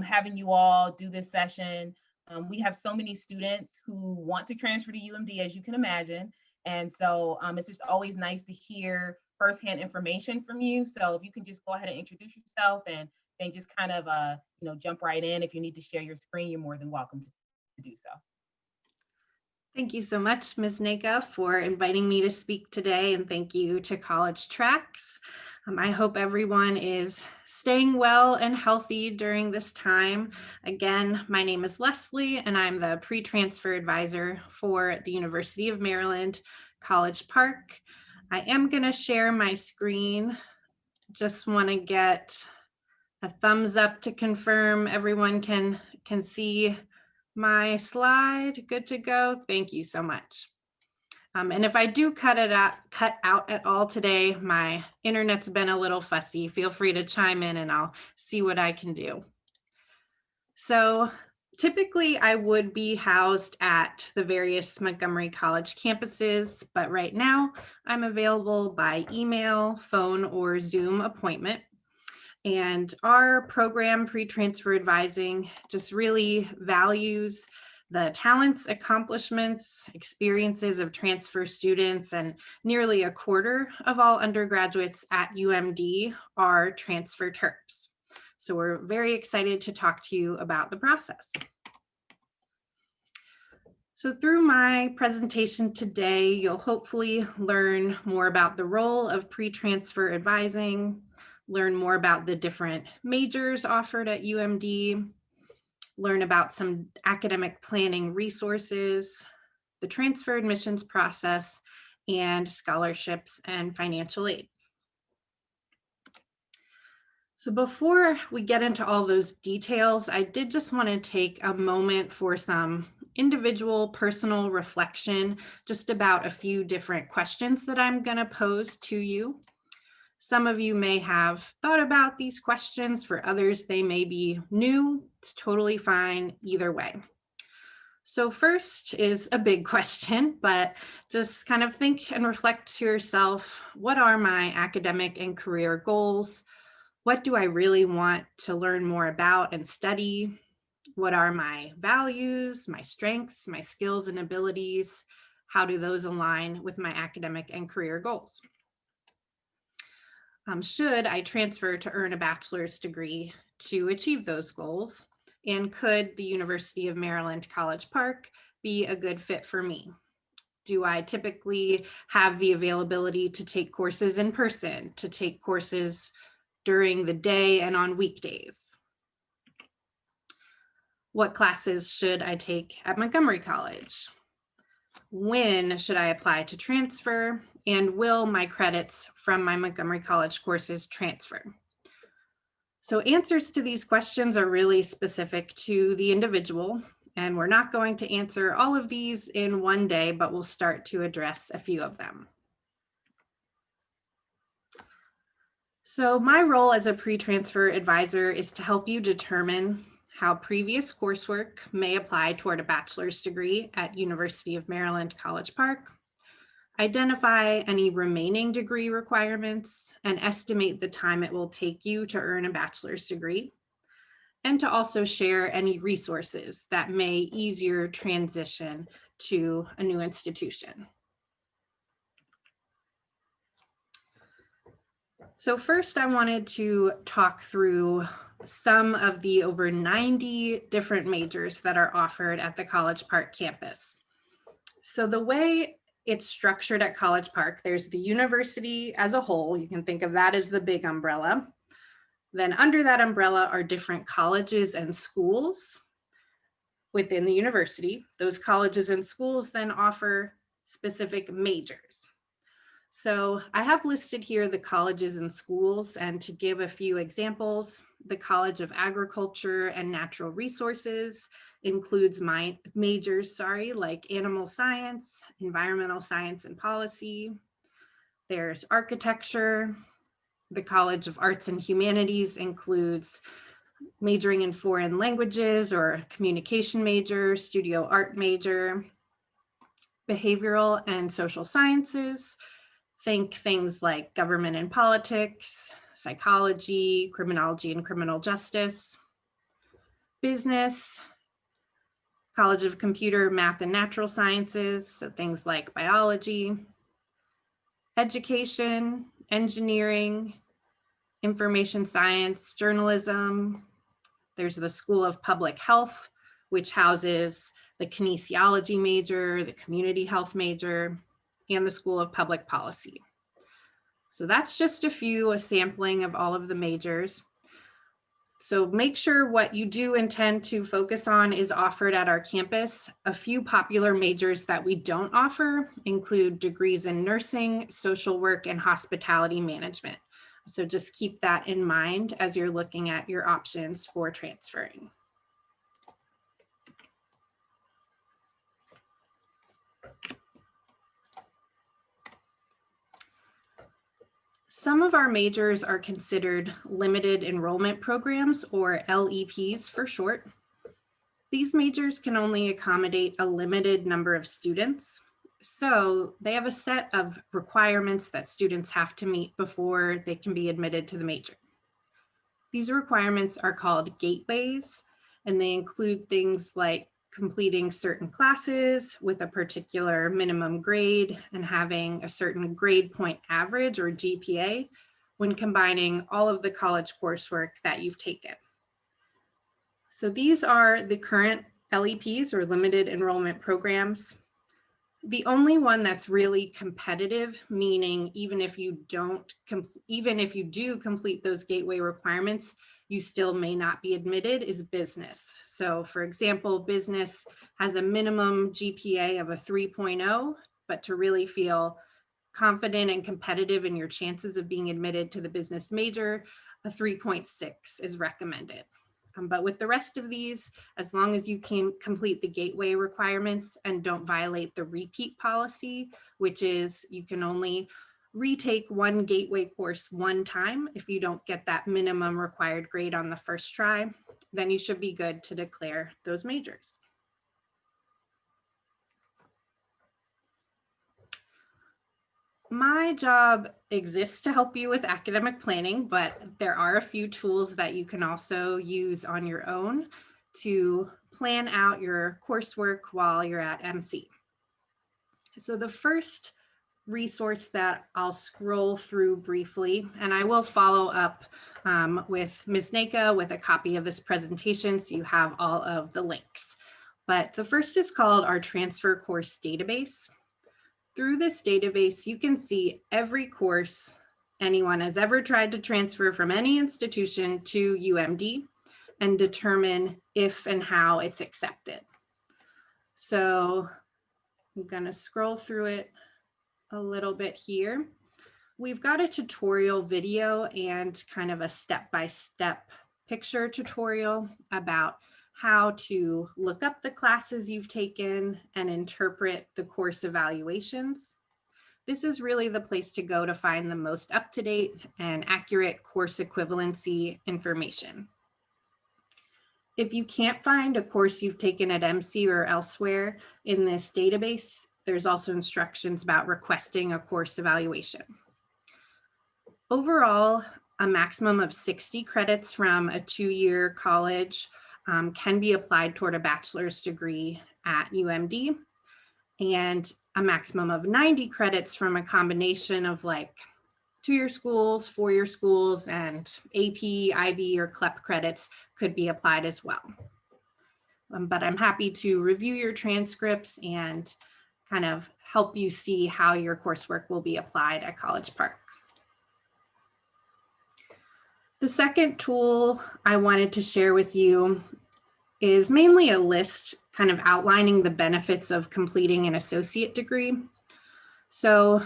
having you all do this session. We have so many students who want to transfer to UMD, as you can imagine. And so it's just always nice to hear firsthand information from you. So if you can just go ahead and introduce yourself and just kind of jump right in. If you need to share your screen, you're more than welcome to do so. Thank you so much, Ms. Naka, for inviting me to speak today, and thank you to CollegeTracks. I hope everyone is staying well and healthy during this time. Again, my name is Leslie, and I'm the pre-transfer advisor for the University of Maryland, College Park. I am going to share my screen. Just want to get a thumbs up to confirm everyone can see my slide. Good to go. Thank you so much. And if I do cut out at all today, my internet's been a little fussy. Feel free to chime in and I'll see what I can do. So typically I would be housed at the various Montgomery College campuses, but right now I'm available by email, phone, or Zoom appointment. And our program, Pre-Transfer Advising, just really values the talents, accomplishments, experiences of transfer students, and nearly a quarter of all undergraduates at UMD are transfer Terps. So we're very excited to talk to you about the process. So through my presentation today, you'll hopefully learn more about the role of pre-transfer advising, learn more about the different majors offered at UMD, learn about some academic planning resources, the transfer admissions process, and scholarships and financial aid. So before we get into all those details, I did just want to take a moment for some individual personal reflection just about a few different questions that I'm going to pose to you. Some of you may have thought about these questions. For others, they may be new. It's totally fine either way. So first is a big question, but just kind of think and reflect to yourself, what are my academic and career goals? What do I really want to learn more about and study? What are my values, my strengths, my skills and abilities? How do those align with my academic and career goals? Should I transfer to earn a bachelor's degree to achieve those goals? And could the University of Maryland, College Park be a good fit for me? Do I typically have the availability to take courses in person, to take courses during the day and on weekdays? What classes should I take at Montgomery College? When should I apply to transfer? And will my credits from my Montgomery College courses transfer? So answers to these questions are really specific to the individual, and we're not going to answer all of these in one day, but we'll start to address a few of them. So my role as a pre-transfer advisor is to help you determine how previous coursework may apply toward a bachelor's degree at University of Maryland, College Park, identify any remaining degree requirements, and estimate the time it will take you to earn a bachelor's degree, and to also share any resources that may ease your transition to a new institution. So first, I wanted to talk through some of the over 90 different majors that are offered at the College Park campus. So the way it's structured at College Park, there's the university as a whole. You can think of that as the big umbrella. Then under that umbrella are different colleges and schools within the university. Those colleges and schools then offer specific majors. So I have listed here the colleges and schools, and to give a few examples, the College of Agriculture and Natural Resources includes majors like animal science, environmental science and policy. There's architecture. The College of Arts and Humanities includes majoring in foreign languages or communication major, studio art major. Behavioral and social sciences, think things like government and politics, psychology, criminology and criminal justice. Business, College of Computer, Math and Natural Sciences, so things like biology. Education, engineering, information science, journalism. There's the School of Public Health, which houses the kinesiology major, the community health major, and the School of Public Policy. So that's just a sampling of all of the majors. So make sure what you do intend to focus on is offered at our campus. A few popular majors that we don't offer include degrees in nursing, social work, and hospitality management. So just keep that in mind as you're looking at your options for transferring. Some of our majors are considered limited enrollment programs, or LEPs for short. These majors can only accommodate a limited number of students. So they have a set of requirements that students have to meet before they can be admitted to the major. These requirements are called gateways, and they include things like completing certain classes with a particular minimum grade and having a certain grade point average, or GPA, when combining all of the college coursework that you've taken. So these are the current LEPs, or limited enrollment programs. The only one that's really competitive, meaning even if you do complete those gateway requirements, you still may not be admitted, is business. So for example, business has a minimum GPA of a 3.0, but to really feel confident and competitive in your chances of being admitted to the business major, a 3.6 is recommended. But with the rest of these, as long as you can complete the gateway requirements and don't violate the repeat policy, which is you can only retake one gateway course one time if you don't get that minimum required grade on the first try, then you should be good to declare those majors. My job exists to help you with academic planning, but there are a few tools that you can also use on your own to plan out your coursework while you're at MC. So the first resource that I'll scroll through briefly, and I will follow up with Ms. Naka with a copy of this presentation so you have all of the links. But the first is called our transfer course database. Through this database, you can see every course anyone has ever tried to transfer from any institution to UMD and determine if and how it's accepted. So I'm going to scroll through it a little bit here. We've got a tutorial video and kind of a step-by-step picture tutorial about how to look up the classes you've taken and interpret the course evaluations. This is really the place to go to find the most up-to-date and accurate course equivalency information. If you can't find a course you've taken at MC or elsewhere in this database, there's also instructions about requesting a course evaluation. Overall, a maximum of 60 credits from a 2-year college can be applied toward a bachelor's degree at UMD, and a maximum of 90 credits from a combination of like 2-year schools, 4-year schools, and AP, IB, or CLEP credits could be applied as well. But I'm happy to review your transcripts and kind of help you see how your coursework will be applied at College Park. The second tool I wanted to share with you is mainly a list kind of outlining the benefits of completing an associate degree. So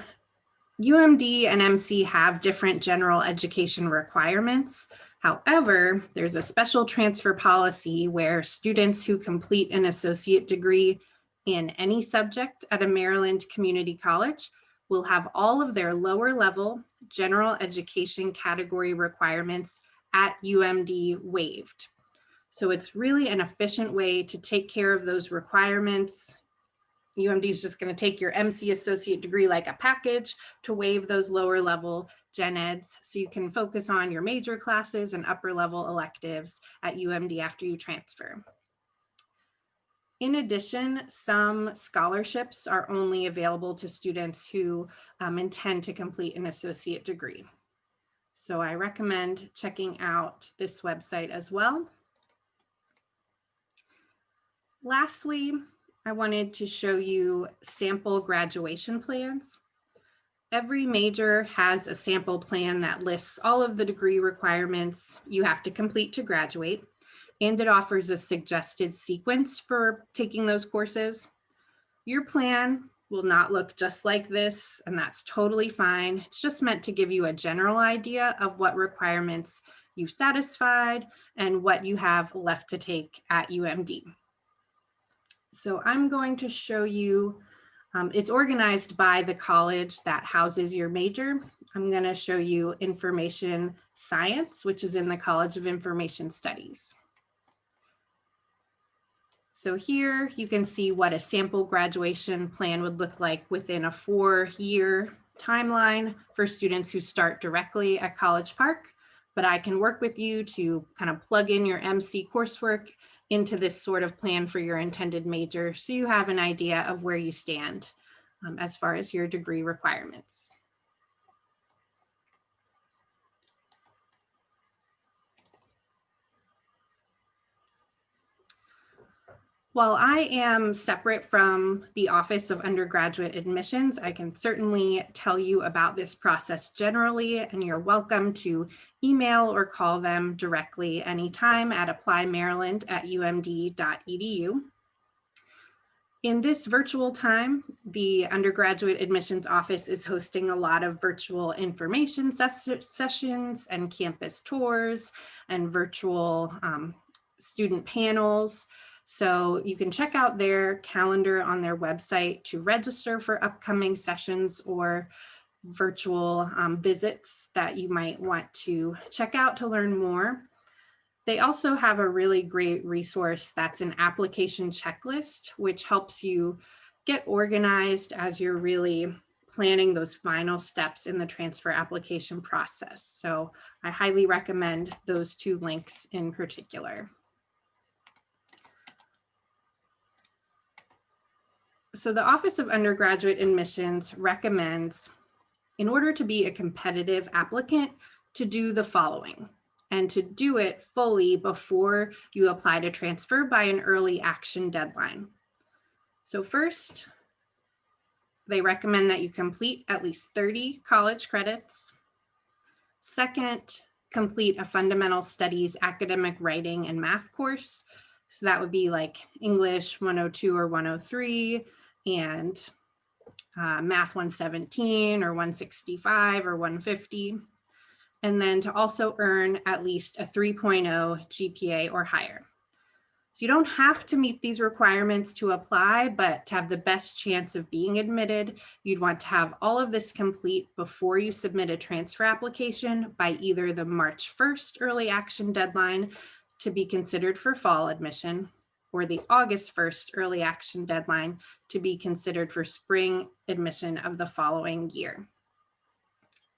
UMD and MC have different general education requirements. However, there's a special transfer policy where students who complete an associate degree in any subject at a Maryland community college will have all of their lower level general education category requirements at UMD waived. So it's really an efficient way to take care of those requirements. UMD is just going to take your MC associate degree like a package to waive those lower level gen eds, so you can focus on your major classes and upper level electives at UMD after you transfer. In addition, some scholarships are only available to students who intend to complete an associate degree. So I recommend checking out this website as well. Lastly, I wanted to show you sample graduation plans. Every major has a sample plan that lists all of the degree requirements you have to complete to graduate, and it offers a suggested sequence for taking those courses. Your plan will not look just like this, and that's totally fine. It's just meant to give you a general idea of what requirements you've satisfied and what you have left to take at UMD. So I'm going to show you, it's organized by the college that houses your major. I'm going to show you information science, which is in the College of Information Studies. So here you can see what a sample graduation plan would look like within a 4-year timeline for students who start directly at College Park. But I can work with you to kind of plug in your MC coursework into this sort of plan for your intended major, so you have an idea of where you stand as far as your degree requirements. While I am separate from the Office of Undergraduate Admissions, I can certainly tell you about this process generally, and you're welcome to email or call them directly anytime at applymaryland@umd.edu. In this virtual time, the Undergraduate Admissions Office is hosting a lot of virtual information sessions and campus tours and virtual student panels. So you can check out their calendar on their website to register for upcoming sessions or virtual visits that you might want to check out to learn more. They also have a really great resource that's an application checklist, which helps you get organized as you're really planning those final steps in the transfer application process. So I highly recommend those 2 links in particular. So the Office of Undergraduate Admissions recommends, in order to be a competitive applicant, to do the following, and to do it fully before you apply to transfer by an early action deadline. So first, they recommend that you complete at least 30 college credits. Second, complete a fundamental studies academic writing and math course. So that would be like English 102 or 103 and Math 117 or 165 or 150. And then to also earn at least a 3.0 GPA or higher. So you don't have to meet these requirements to apply, but to have the best chance of being admitted, you'd want to have all of this complete before you submit a transfer application by either the March 1st early action deadline to be considered for fall admission, or the August 1st early action deadline to be considered for spring admission of the following year.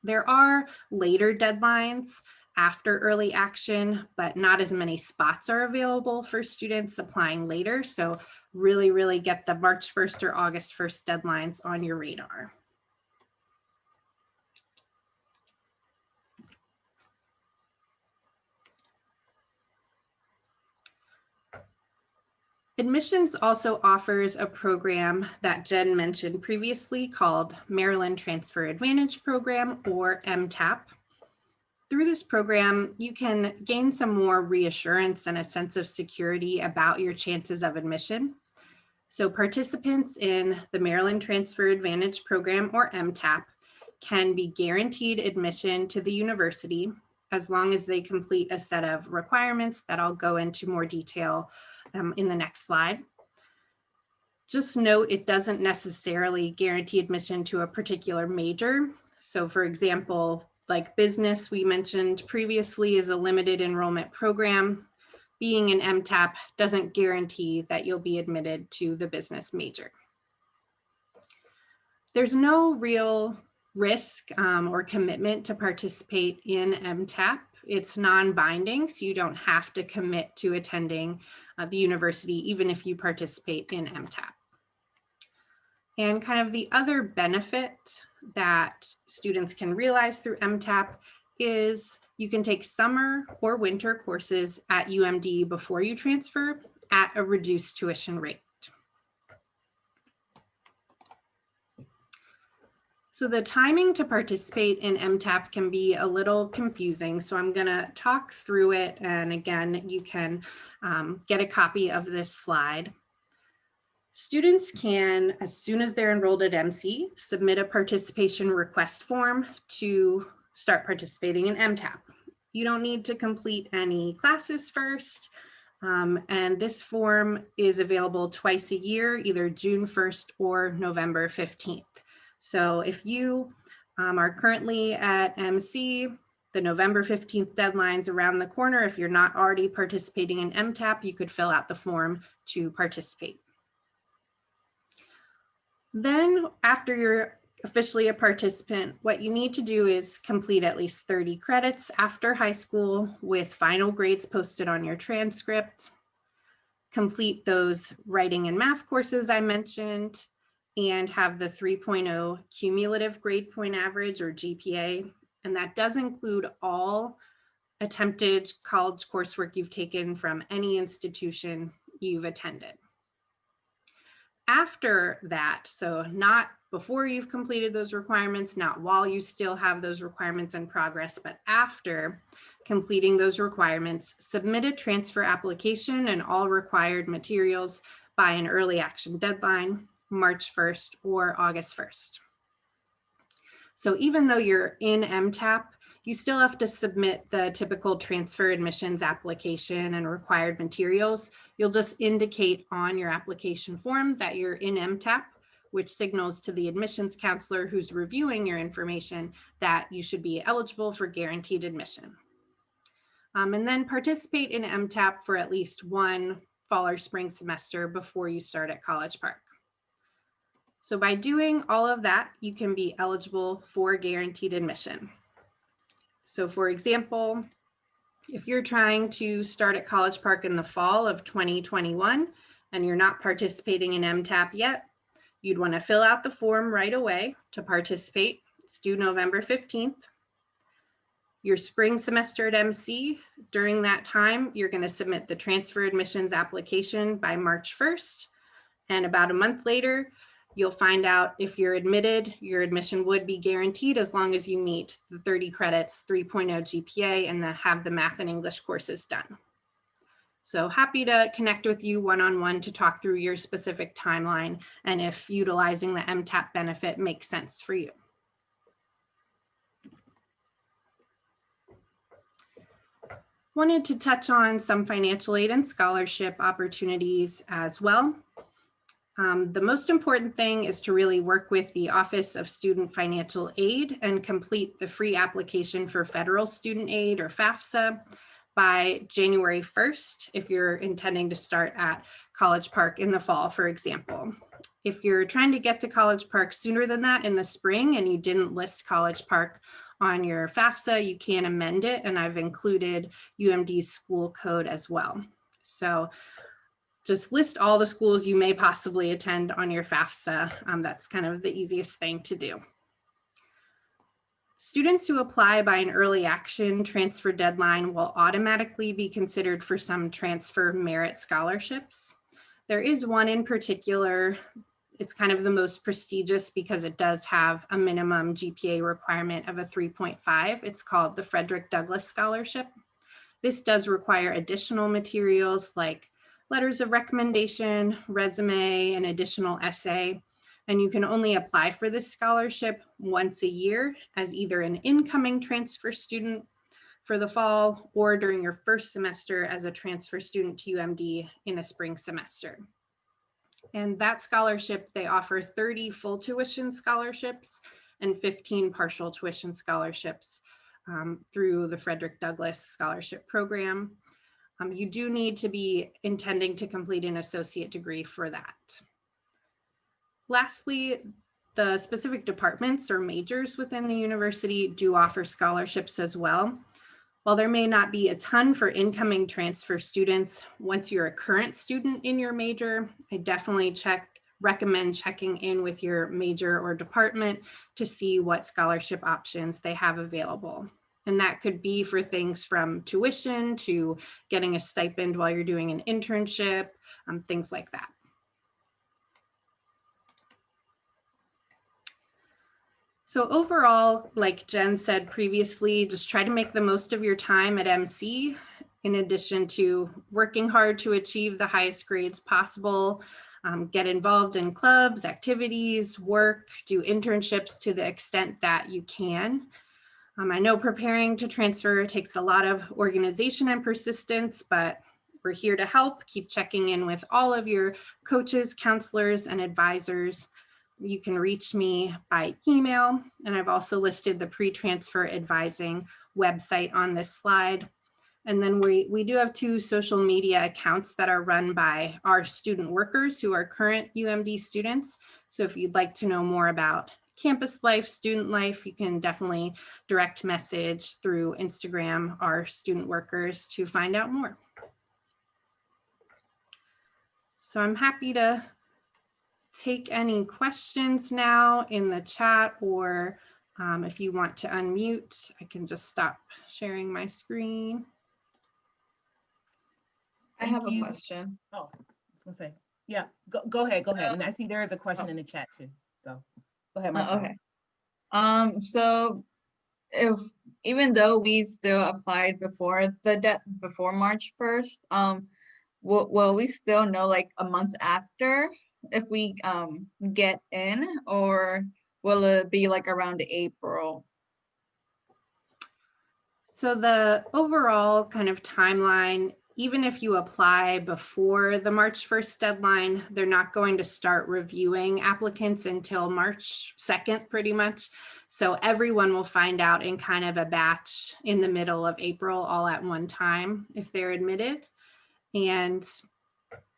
There are later deadlines after early action, but not as many spots are available for students applying later. So really get the March 1st or August 1st deadlines on your radar. Admissions also offers a program that Jen mentioned previously called Maryland Transfer Advantage Program, or MTAP. Through this program, you can gain some more reassurance and a sense of security about your chances of admission. So participants in the Maryland Transfer Advantage Program, or MTAP, can be guaranteed admission to the university as long as they complete a set of requirements that I'll go into more detail in the next slide. Just note, it doesn't necessarily guarantee admission to a particular major. So for example, like business we mentioned previously is a limited enrollment program. Being an MTAP doesn't guarantee that you'll be admitted to the business major. There's no real risk or commitment to participate in MTAP. It's non-binding, so you don't have to commit to attending the university, even if you participate in MTAP. And kind of the other benefit that students can realize through MTAP is you can take summer or winter courses at UMD before you transfer at a reduced tuition rate. So the timing to participate in MTAP can be a little confusing. So I'm gonna talk through it. And again, you can get a copy of this slide. Students can, as soon as they're enrolled at MC, submit a participation request form to start participating in MTAP. You don't need to complete any classes first. And this form is available twice a year, either June 1st or November 15th. So if you are currently at MC, the November 15th deadline's around the corner. If you're not already participating in MTAP, you could fill out the form to participate. Then after you're officially a participant, what you need to do is complete at least 30 credits after high school with final grades posted on your transcript, complete those writing and math courses I mentioned, and have the 3.0 cumulative grade point average, or GPA. And that does include all attempted college coursework you've taken from any institution you've attended. After that, so not before you've completed those requirements, not while you still have those requirements in progress, but after completing those requirements, submit a transfer application and all required materials by an early action deadline, March 1st or August 1st. So even though you're in MTAP, you still have to submit the typical transfer admissions application and required materials. You'll just indicate on your application form that you're in MTAP, which signals to the admissions counselor who's reviewing your information that you should be eligible for guaranteed admission. And then participate in MTAP for at least one fall or spring semester before you start at College Park. So by doing all of that, you can be eligible for guaranteed admission. So for example, if you're trying to start at College Park in the fall of 2021 and you're not participating in MTAP yet, you'd want to fill out the form right away to participate. It's due November 15th. Your spring semester at MC, during that time, you're going to submit the transfer admissions application by March 1st. And about a month later, you'll find out if you're admitted. Your admission would be guaranteed as long as you meet the 30 credits, 3.0 GPA, and have the math and English courses done. So happy to connect with you one-on-one to talk through your specific timeline and if utilizing the MTAP benefit makes sense for you. Wanted to touch on some financial aid and scholarship opportunities as well. The most important thing is to really work with the Office of Student Financial Aid and complete the free application for federal student aid or FAFSA by January 1st, if you're intending to start at College Park in the fall, for example. If you're trying to get to College Park sooner than that in the spring and you didn't list College Park on your FAFSA, you can amend it, and I've included UMD's school code as well. So just list all the schools you may possibly attend on your FAFSA. That's kind of the easiest thing to do. Students who apply by an early action transfer deadline will automatically be considered for some transfer merit scholarships. There is one in particular. It's kind of the most prestigious because it does have a minimum GPA requirement of a 3.5. It's called the Frederick Douglass Scholarship. This does require additional materials like letters of recommendation, resume, and additional essay. And you can only apply for this scholarship once a year as either an incoming transfer student for the fall or during your first semester as a transfer student to UMD in a spring semester. And that scholarship, they offer 30 full tuition scholarships and 15 partial tuition scholarships through the Frederick Douglass Scholarship Program. You do need to be intending to complete an associate degree for that. Lastly, the specific departments or majors within the university do offer scholarships as well. While there may not be a ton for incoming transfer students, once you're a current student in your major, I definitely recommend checking in with your major or department to see what scholarship options they have available. And that could be for things from tuition to getting a stipend while you're doing an internship, things like that. So overall, like Jen said previously, just try to make the most of your time at MC, in addition to working hard to achieve the highest grades possible. Get involved in clubs, activities, work, do internships to the extent that you can. I know preparing to transfer takes a lot of organization and persistence, but we're here to help. Keep checking in with all of your coaches, counselors, and advisors. You can reach me by email, and I've also listed the pre-transfer advising website on this slide. And then we do have 2 social media accounts that are run by our student workers who are current UMD students. So if you'd like to know more about campus life, student life, you can definitely direct message through Instagram our student workers to find out more. So I'm happy to take any questions now in the chat, or if you want to unmute, I can just stop sharing my screen. I have a question. Oh, I was gonna say, yeah, go ahead. And I see there is a question in the chat too. So go ahead, Marcel. Okay. So if even though we still applied before before March 1st, will we still know like a month after if we get in, or will it be like around April? So the overall kind of timeline, even if you apply before the March 1st deadline, they're not going to start reviewing applicants until March 2nd, pretty much. So everyone will find out in kind of a batch in the middle of April all at one time if they're admitted. And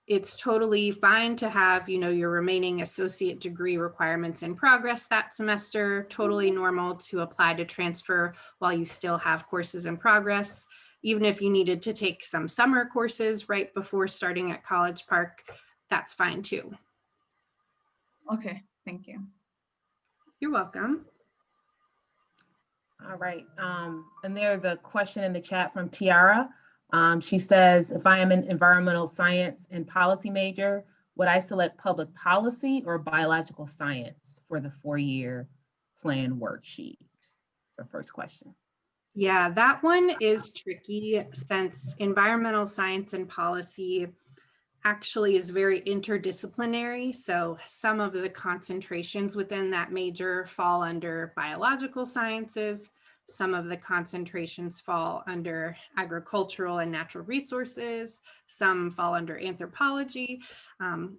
it's totally fine to have, your remaining associate degree requirements in progress that semester, totally normal to apply to transfer while you still have courses in progress. Even if you needed to take some summer courses right before starting at College Park, that's fine too. Okay, thank you. You're welcome. All right, and there's a question in the chat from Tiara. She says, if I am an environmental science and policy major, would I select public policy or biological science for the 4-year plan worksheet? That's our first question. Yeah, that one is tricky since environmental science and policy actually is very interdisciplinary. So some of the concentrations within that major fall under biological sciences. Some of the concentrations fall under agricultural and natural resources. Some fall under anthropology.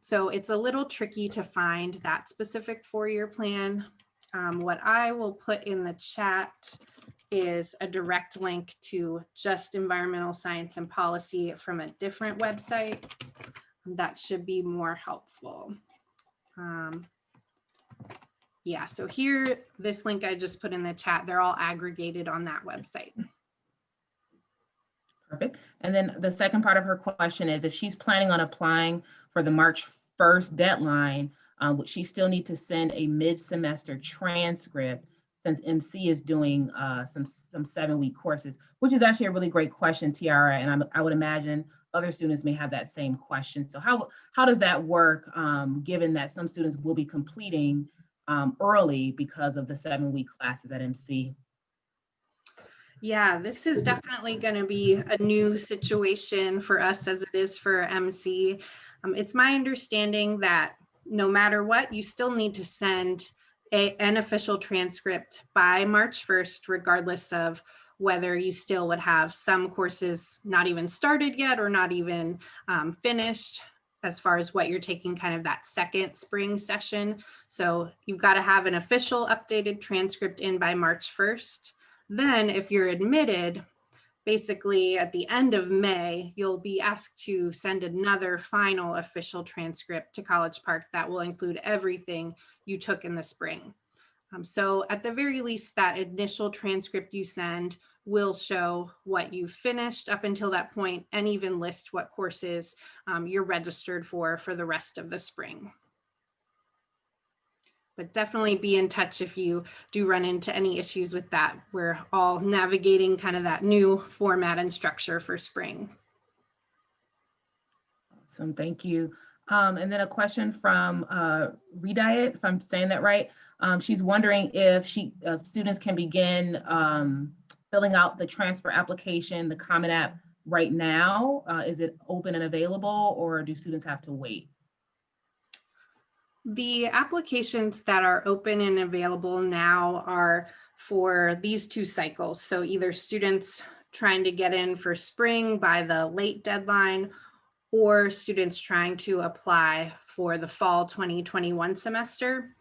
So it's a little tricky to find that specific four-year plan. What I will put in the chat is a direct link to just environmental science and policy from a different website. That should be more helpful. Yeah, so here, this link I just put in the chat, they're all aggregated on that website. Perfect. And then the second part of her question is if she's planning on applying for the March 1st deadline, would she still need to send a mid-semester transcript since MC is doing some 7-week courses, which is actually a really great question, Tiara, and I would imagine other students may have that same question. So how does that work, given that some students will be completing early because of the 7-week classes at MC? Yeah, this is definitely going to be a new situation for us as it is for MC. It's my understanding that no matter what, you still need to send an official transcript by March 1st, regardless of whether you still would have some courses not even started yet or not even finished as far as what you're taking kind of that second spring session. So you've got to have an official updated transcript in by March 1st. Then if you're admitted, basically at the end of May, you'll be asked to send another final official transcript to College Park that will include everything you took in the spring. So at the very least, that initial transcript you send will show what you finished up until that point and even list what courses you're registered for the rest of the spring. But definitely be in touch if you do run into any issues with that. We're all navigating kind of that new format and structure for spring. Awesome, thank you. And then a question from Rediet, if I'm saying that right. She's wondering if students can begin filling out the transfer application, the Common App right now. Is it open and available, or do students have to wait? The applications that are open and available now are for these two cycles. So either students trying to get in for spring by the late deadline, or students trying to apply for the fall 2021 semester.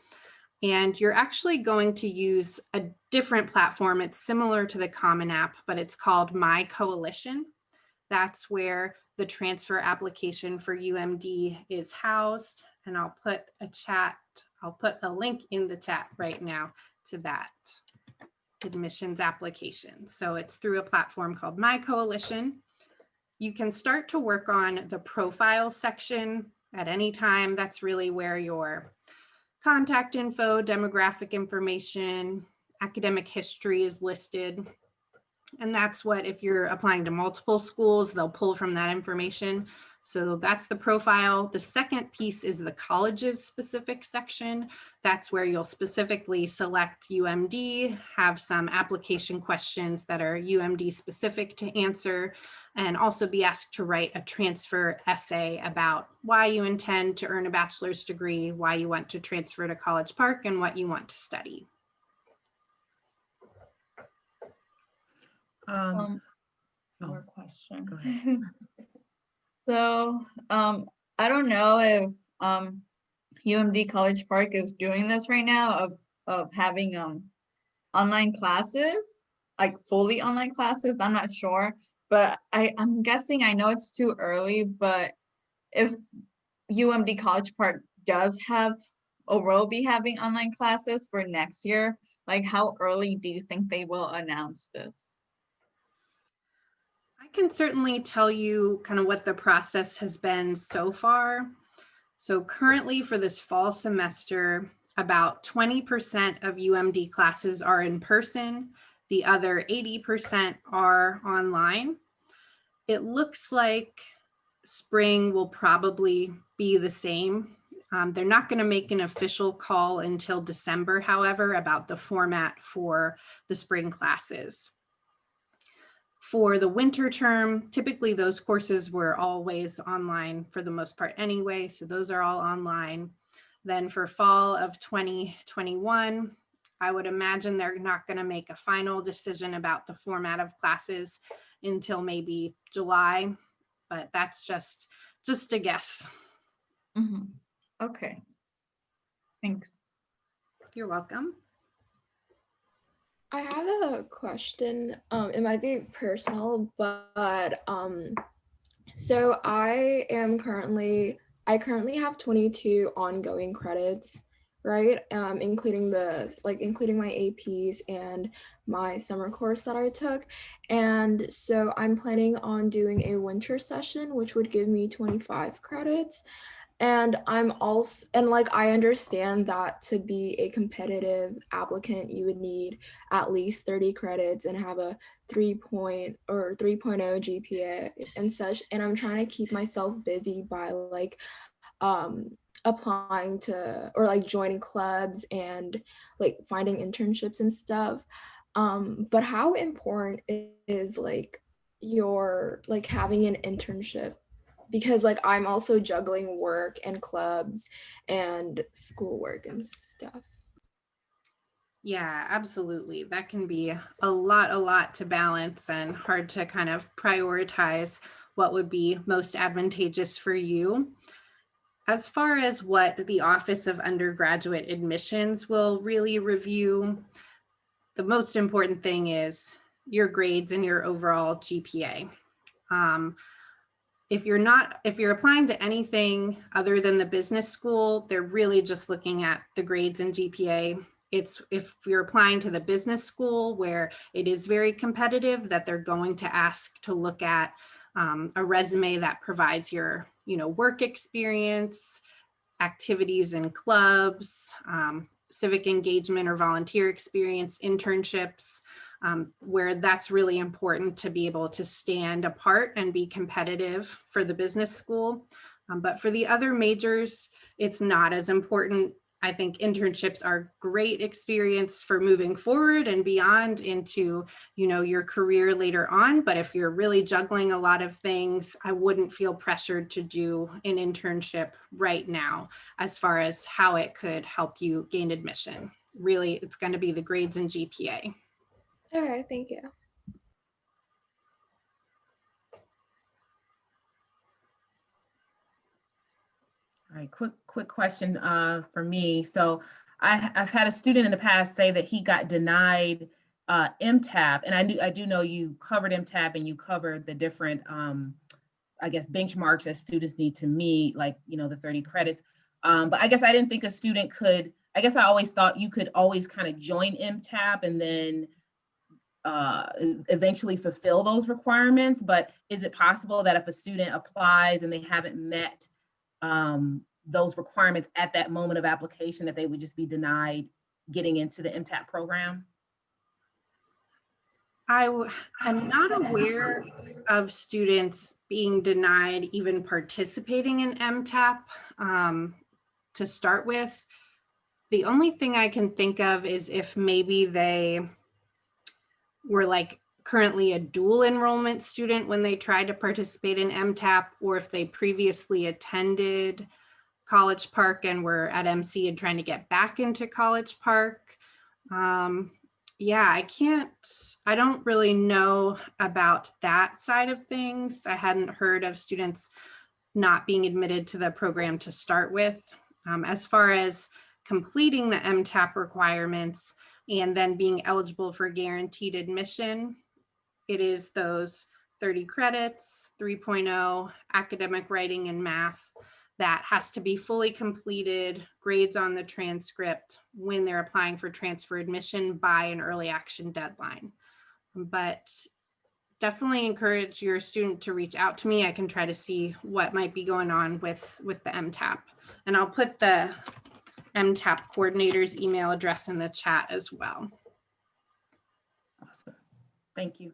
And you're actually going to use a different platform. It's similar to the Common App, but it's called My Coalition. That's where the transfer application for UMD is housed. And I'll put a link in the chat right now to that admissions application. So it's through a platform called My Coalition. You can start to work on the profile section at any time. That's really where your contact info, demographic information, academic history is listed. And that's what, if you're applying to multiple schools, they'll pull from that information. So that's the profile. The second piece is the college's specific section. That's where you'll specifically select UMD, have some application questions that are UMD specific to answer, and also be asked to write a transfer essay about why you intend to earn a bachelor's degree, why you want to transfer to College Park, and what you want to study. More question. Go ahead. So I don't know if UMD College Park is doing this right now of having online classes, like fully online classes. I'm not sure, but I'm guessing, I know it's too early, but if UMD College Park does have or will be having online classes for next year, like how early do you think they will announce this? I can certainly tell you kind of what the process has been so far. So currently for this fall semester, about 20% of UMD classes are in person. The other 80% are online. It looks like spring will probably be the same. They're not going to make an official call until December, however, about the format for the spring classes. For the winter term, typically those courses were always online for the most part anyway, so those are all online. Then for fall of 2021, I would imagine they're not going to make a final decision about the format of classes until maybe July, but that's just a guess. Mhm. Okay. Thanks. You're welcome. I have a question. It might be personal, but so I currently have 22 ongoing credits, right? Including my APs and my summer course that I took. And so I'm planning on doing a winter session, which would give me 25 credits. And I understand that to be a competitive applicant, you would need at least 30 credits and have a 3.0 GPA and such. And I'm trying to keep myself busy by applying to or joining clubs and finding internships and stuff. But how important is your having an internship? Because I'm also juggling work and clubs and schoolwork and stuff. Yeah, absolutely. That can be a lot to balance and hard to kind of prioritize what would be most advantageous for you. As far as what the Office of Undergraduate Admissions will really review, the most important thing is your grades and your overall GPA. If you're applying to anything other than the business school, they're really just looking at the grades and GPA. It's if you're applying to the business school where it is very competitive that they're going to ask to look at a resume that provides your work experience, activities in clubs, civic engagement or volunteer experience, internships, where that's really important to be able to stand apart and be competitive for the business school. But for the other majors, it's not as important. I think internships are great experience for moving forward and beyond into, your career later on. But if you're really juggling a lot of things, I wouldn't feel pressured to do an internship right now as far as how it could help you gain admission. Really, it's going to be the grades and GPA. Okay, thank you. All right, quick question for me. So I've had a student in the past say that he got denied MTAP, and I do know you covered MTAP and you covered the different I guess benchmarks that students need to meet, like the 30 credits. But I guess I didn't think a student could. I guess I always thought you could always kind of join MTAP and then eventually fulfill those requirements. But is it possible that if a student applies and they haven't met those requirements at that moment of application, that they would just be denied getting into the MTAP program? I'm not aware of students being denied even participating in MTAP to start with. The only thing I can think of is if maybe they were currently a dual enrollment student when they tried to participate in MTAP, or if they previously attended College Park and were at MC and trying to get back into College Park. Yeah, I don't really know about that side of things. I hadn't heard of students not being admitted to the program to start with. As far as completing the MTAP requirements and then being eligible for guaranteed admission, it is those 30 credits, 3.0, academic writing and math, that has to be fully completed, grades on the transcript when they're applying for transfer admission by an early action deadline. But definitely encourage your student to reach out to me. I can try to see what might be going on with the MTAP. And I'll put the MTAP coordinator's email address in the chat as well. Awesome, thank you.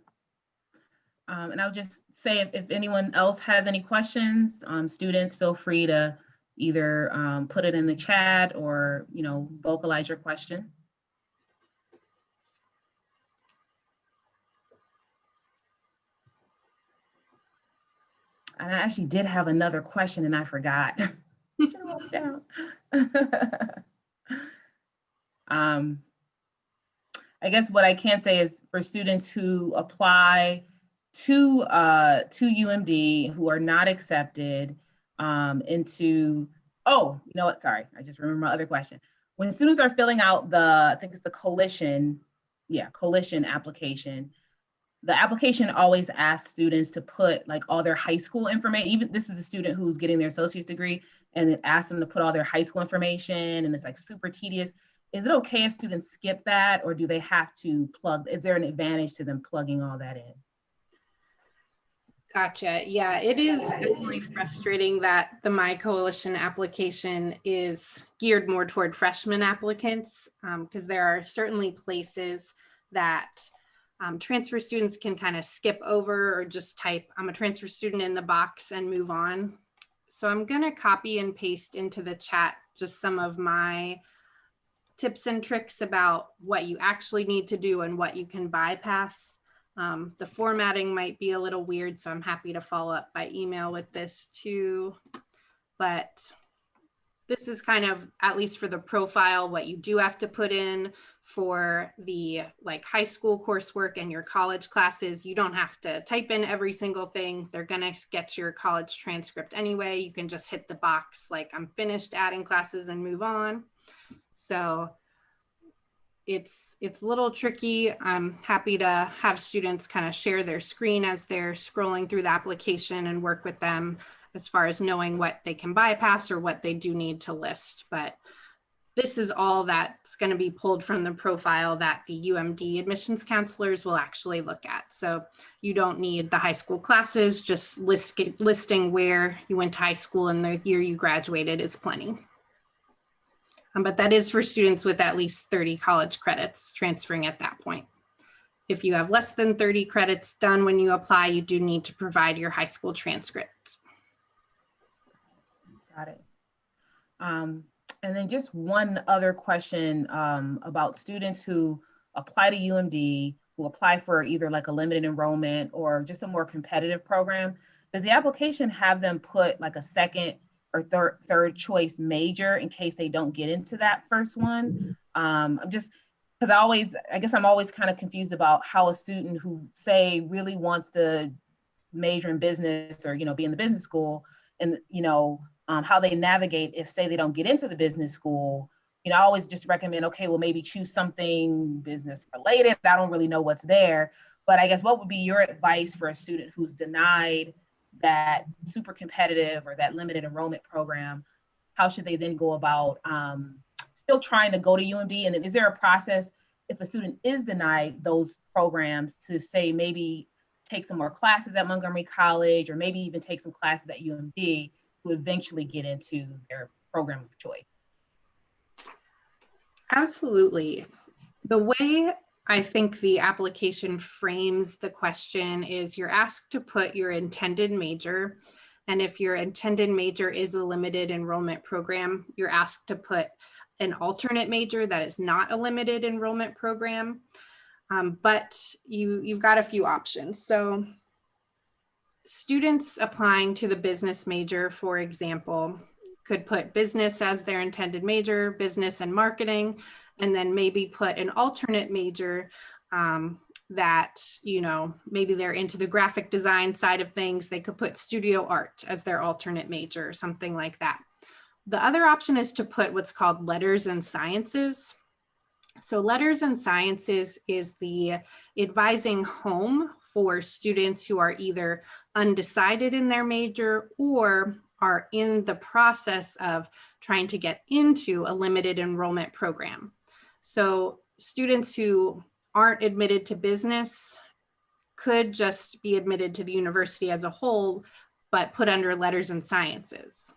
And I'll just say if anyone else has any questions, students, feel free to either put it in the chat or vocalize your question. And I actually did have another question and I forgot. Should have wrote it down. I guess what I can say is for students who apply to UMD who are not accepted into, oh, you know what, sorry, I just remember my other question. When students are filling out I think it's the coalition application, the application always asks students to put like all their high school information. Even this is a student who's getting their associate's degree, and it asks them to put all their high school information, and it's like super tedious. Is it okay if students skip that, or do they have to plug? Is there an advantage to them plugging all that in? Gotcha. Yeah, it is definitely frustrating that the My Coalition application is geared more toward freshman applicants, because there are certainly places that transfer students can kind of skip over or just type, I'm a transfer student in the box and move on. So I'm going to copy and paste into the chat just some of my tips and tricks about what you actually need to do and what you can bypass. The formatting might be a little weird, so I'm happy to follow up by email with this too. But this is kind of, at least for the profile, what you do have to put in for the like high school coursework and your college classes. You don't have to type in every single thing. They're gonna get your college transcript anyway. You can just hit the box like I'm finished adding classes and move on. So it's a little tricky. I'm happy to have students kind of share their screen as they're scrolling through the application and work with them as far as knowing what they can bypass or what they do need to list. But this is all that's going to be pulled from the profile that the UMD admissions counselors will actually look at. So you don't need the high school classes, just listing where you went to high school and the year you graduated is plenty. But that is for students with at least 30 college credits transferring at that point. If you have less than 30 credits done when you apply, you do need to provide your high school transcript. Got it. And then just one other question about students who apply to UMD, who apply for either like a limited enrollment or just a more competitive program. Does the application have them put like a second or third choice major in case they don't get into that first one? I'm just, because I guess I'm always kind of confused about how a student who say really wants to major in business or, be in the business school and, how they navigate if say they don't get into the business school. I always just recommend, okay, well, maybe choose something business related. I don't really know what's there, but I guess what would be your advice for a student who's denied that super competitive or that limited enrollment program? How should they then go about still trying to go to UMD? And then is there a process if a student is denied those programs to say maybe take some more classes at Montgomery College or maybe even take some classes at UMD to eventually get into their program of choice? Absolutely. The way I think the application frames the question is you're asked to put your intended major. And if your intended major is a limited enrollment program, you're asked to put an alternate major that is not a limited enrollment program. But you've got a few options. So students applying to the business major, for example, could put business as their intended major, business and marketing, and then maybe put an alternate major that, maybe they're into the graphic design side of things. They could put studio art as their alternate major or something like that. The other option is to put what's called letters and sciences. So letters and sciences is the advising home for students who are either undecided in their major or are in the process of trying to get into a limited enrollment program. So students who aren't admitted to business could just be admitted to the university as a whole, but put under letters and sciences.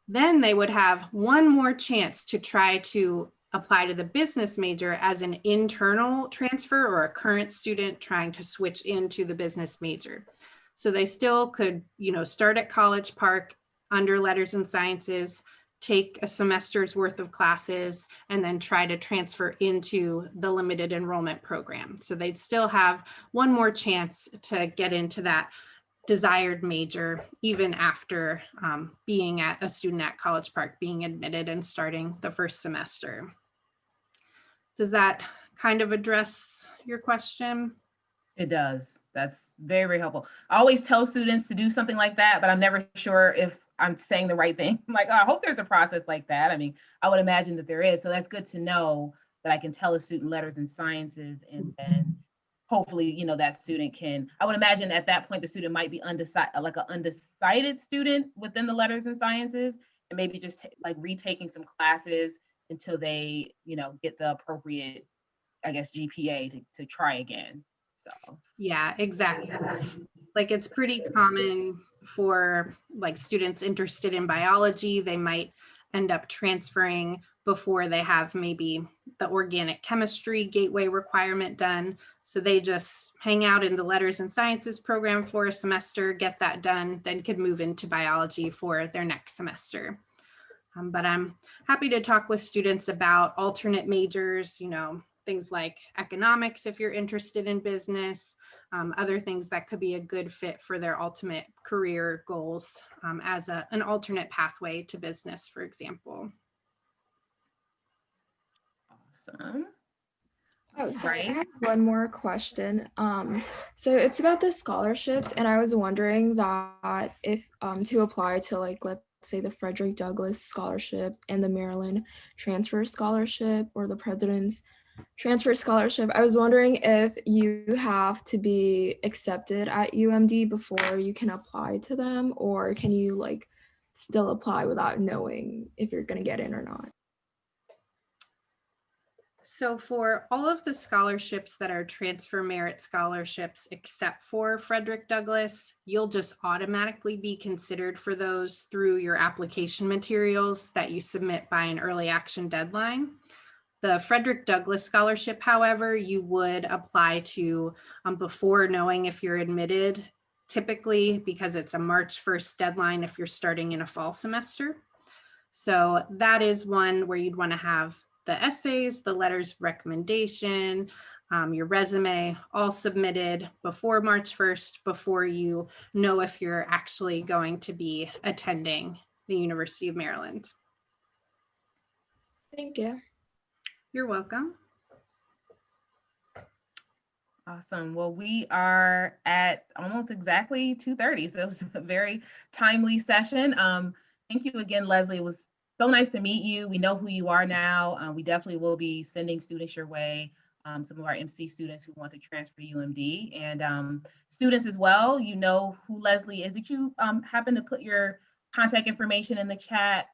Then they would have one more chance to try to apply to the business major as an internal transfer or a current student trying to switch into the business major. So they still could, start at College Park under letters and sciences, take a semester's worth of classes, and then try to transfer into the limited enrollment program. So they'd still have one more chance to get into that desired major, even after being a student at College Park, being admitted and starting the first semester. Does that kind of address your question? It does. That's very, very helpful. I always tell students to do something like that, but I'm never sure if I'm saying the right thing. I'm like, oh, I hope there's a process like that. I mean, I would imagine that there is. So that's good to know that I can tell a student letters and sciences, and then hopefully, you know, that student can, I would imagine at that point, the student might be undecided, like an undecided student within the letters and sciences, and maybe just like retaking some classes until they, you know, get the appropriate, I guess, GPA to try again. So yeah, exactly. Like it's pretty common for like students interested in biology, they might end up transferring before they have maybe the organic chemistry gateway requirement done. So they just hang out in the letters and sciences program for a semester, get that done, then could move into biology for their next semester. But I'm happy to talk with students about alternate majors, you know, things like economics if you're interested in business, other things that could be a good fit for their ultimate career goals as an alternate pathway to business, for example. awesome. Oh, sorry, I Right. have one more question. So it's about the scholarships, and I was wondering that if to apply to, like, let's say the Frederick Douglass Scholarship and the Maryland Transfer Scholarship or the President's Transfer Scholarship, I was wondering if you have to be accepted at UMD before you can apply to them, or can you like still apply without knowing if you're gonna get in or not? So for all of the scholarships that are transfer merit scholarships, except for Frederick Douglass, you'll just automatically be considered for those through your application materials that you submit by an early action deadline. The Frederick Douglass Scholarship, however, you would apply to before knowing if you're admitted, typically because it's a March 1st deadline if you're starting in a fall semester. So that is one where you'd want to have the essays, the letters of recommendation, your resume all submitted before March 1st, before you know if you're actually going to be attending the University of Maryland. Thank you. You're welcome. Awesome. Well, we are at almost exactly 2:30, so it was a very timely session. Thank you again, Leslie. It was so nice to meet you. We know who you are now. We definitely will be sending students your way, some of our MC students who want to transfer to UMD, and students as well. You know who Leslie is. Did you happen to put your contact information in the chat?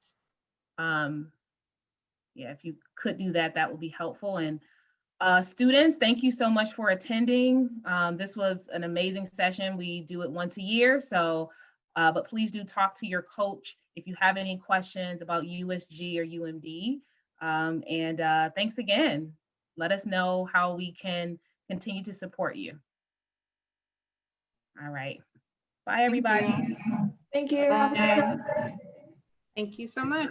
Yeah, if you could do that, that would be helpful. And students, thank you so much for attending. This was an amazing session. We do it once a year, so, but please do talk to your coach if you have any questions about USG or UMD. And thanks again. Let us know how we can continue to support you. All right. Bye, everybody. Thank you. Have a good Bye. day. Thank you so much.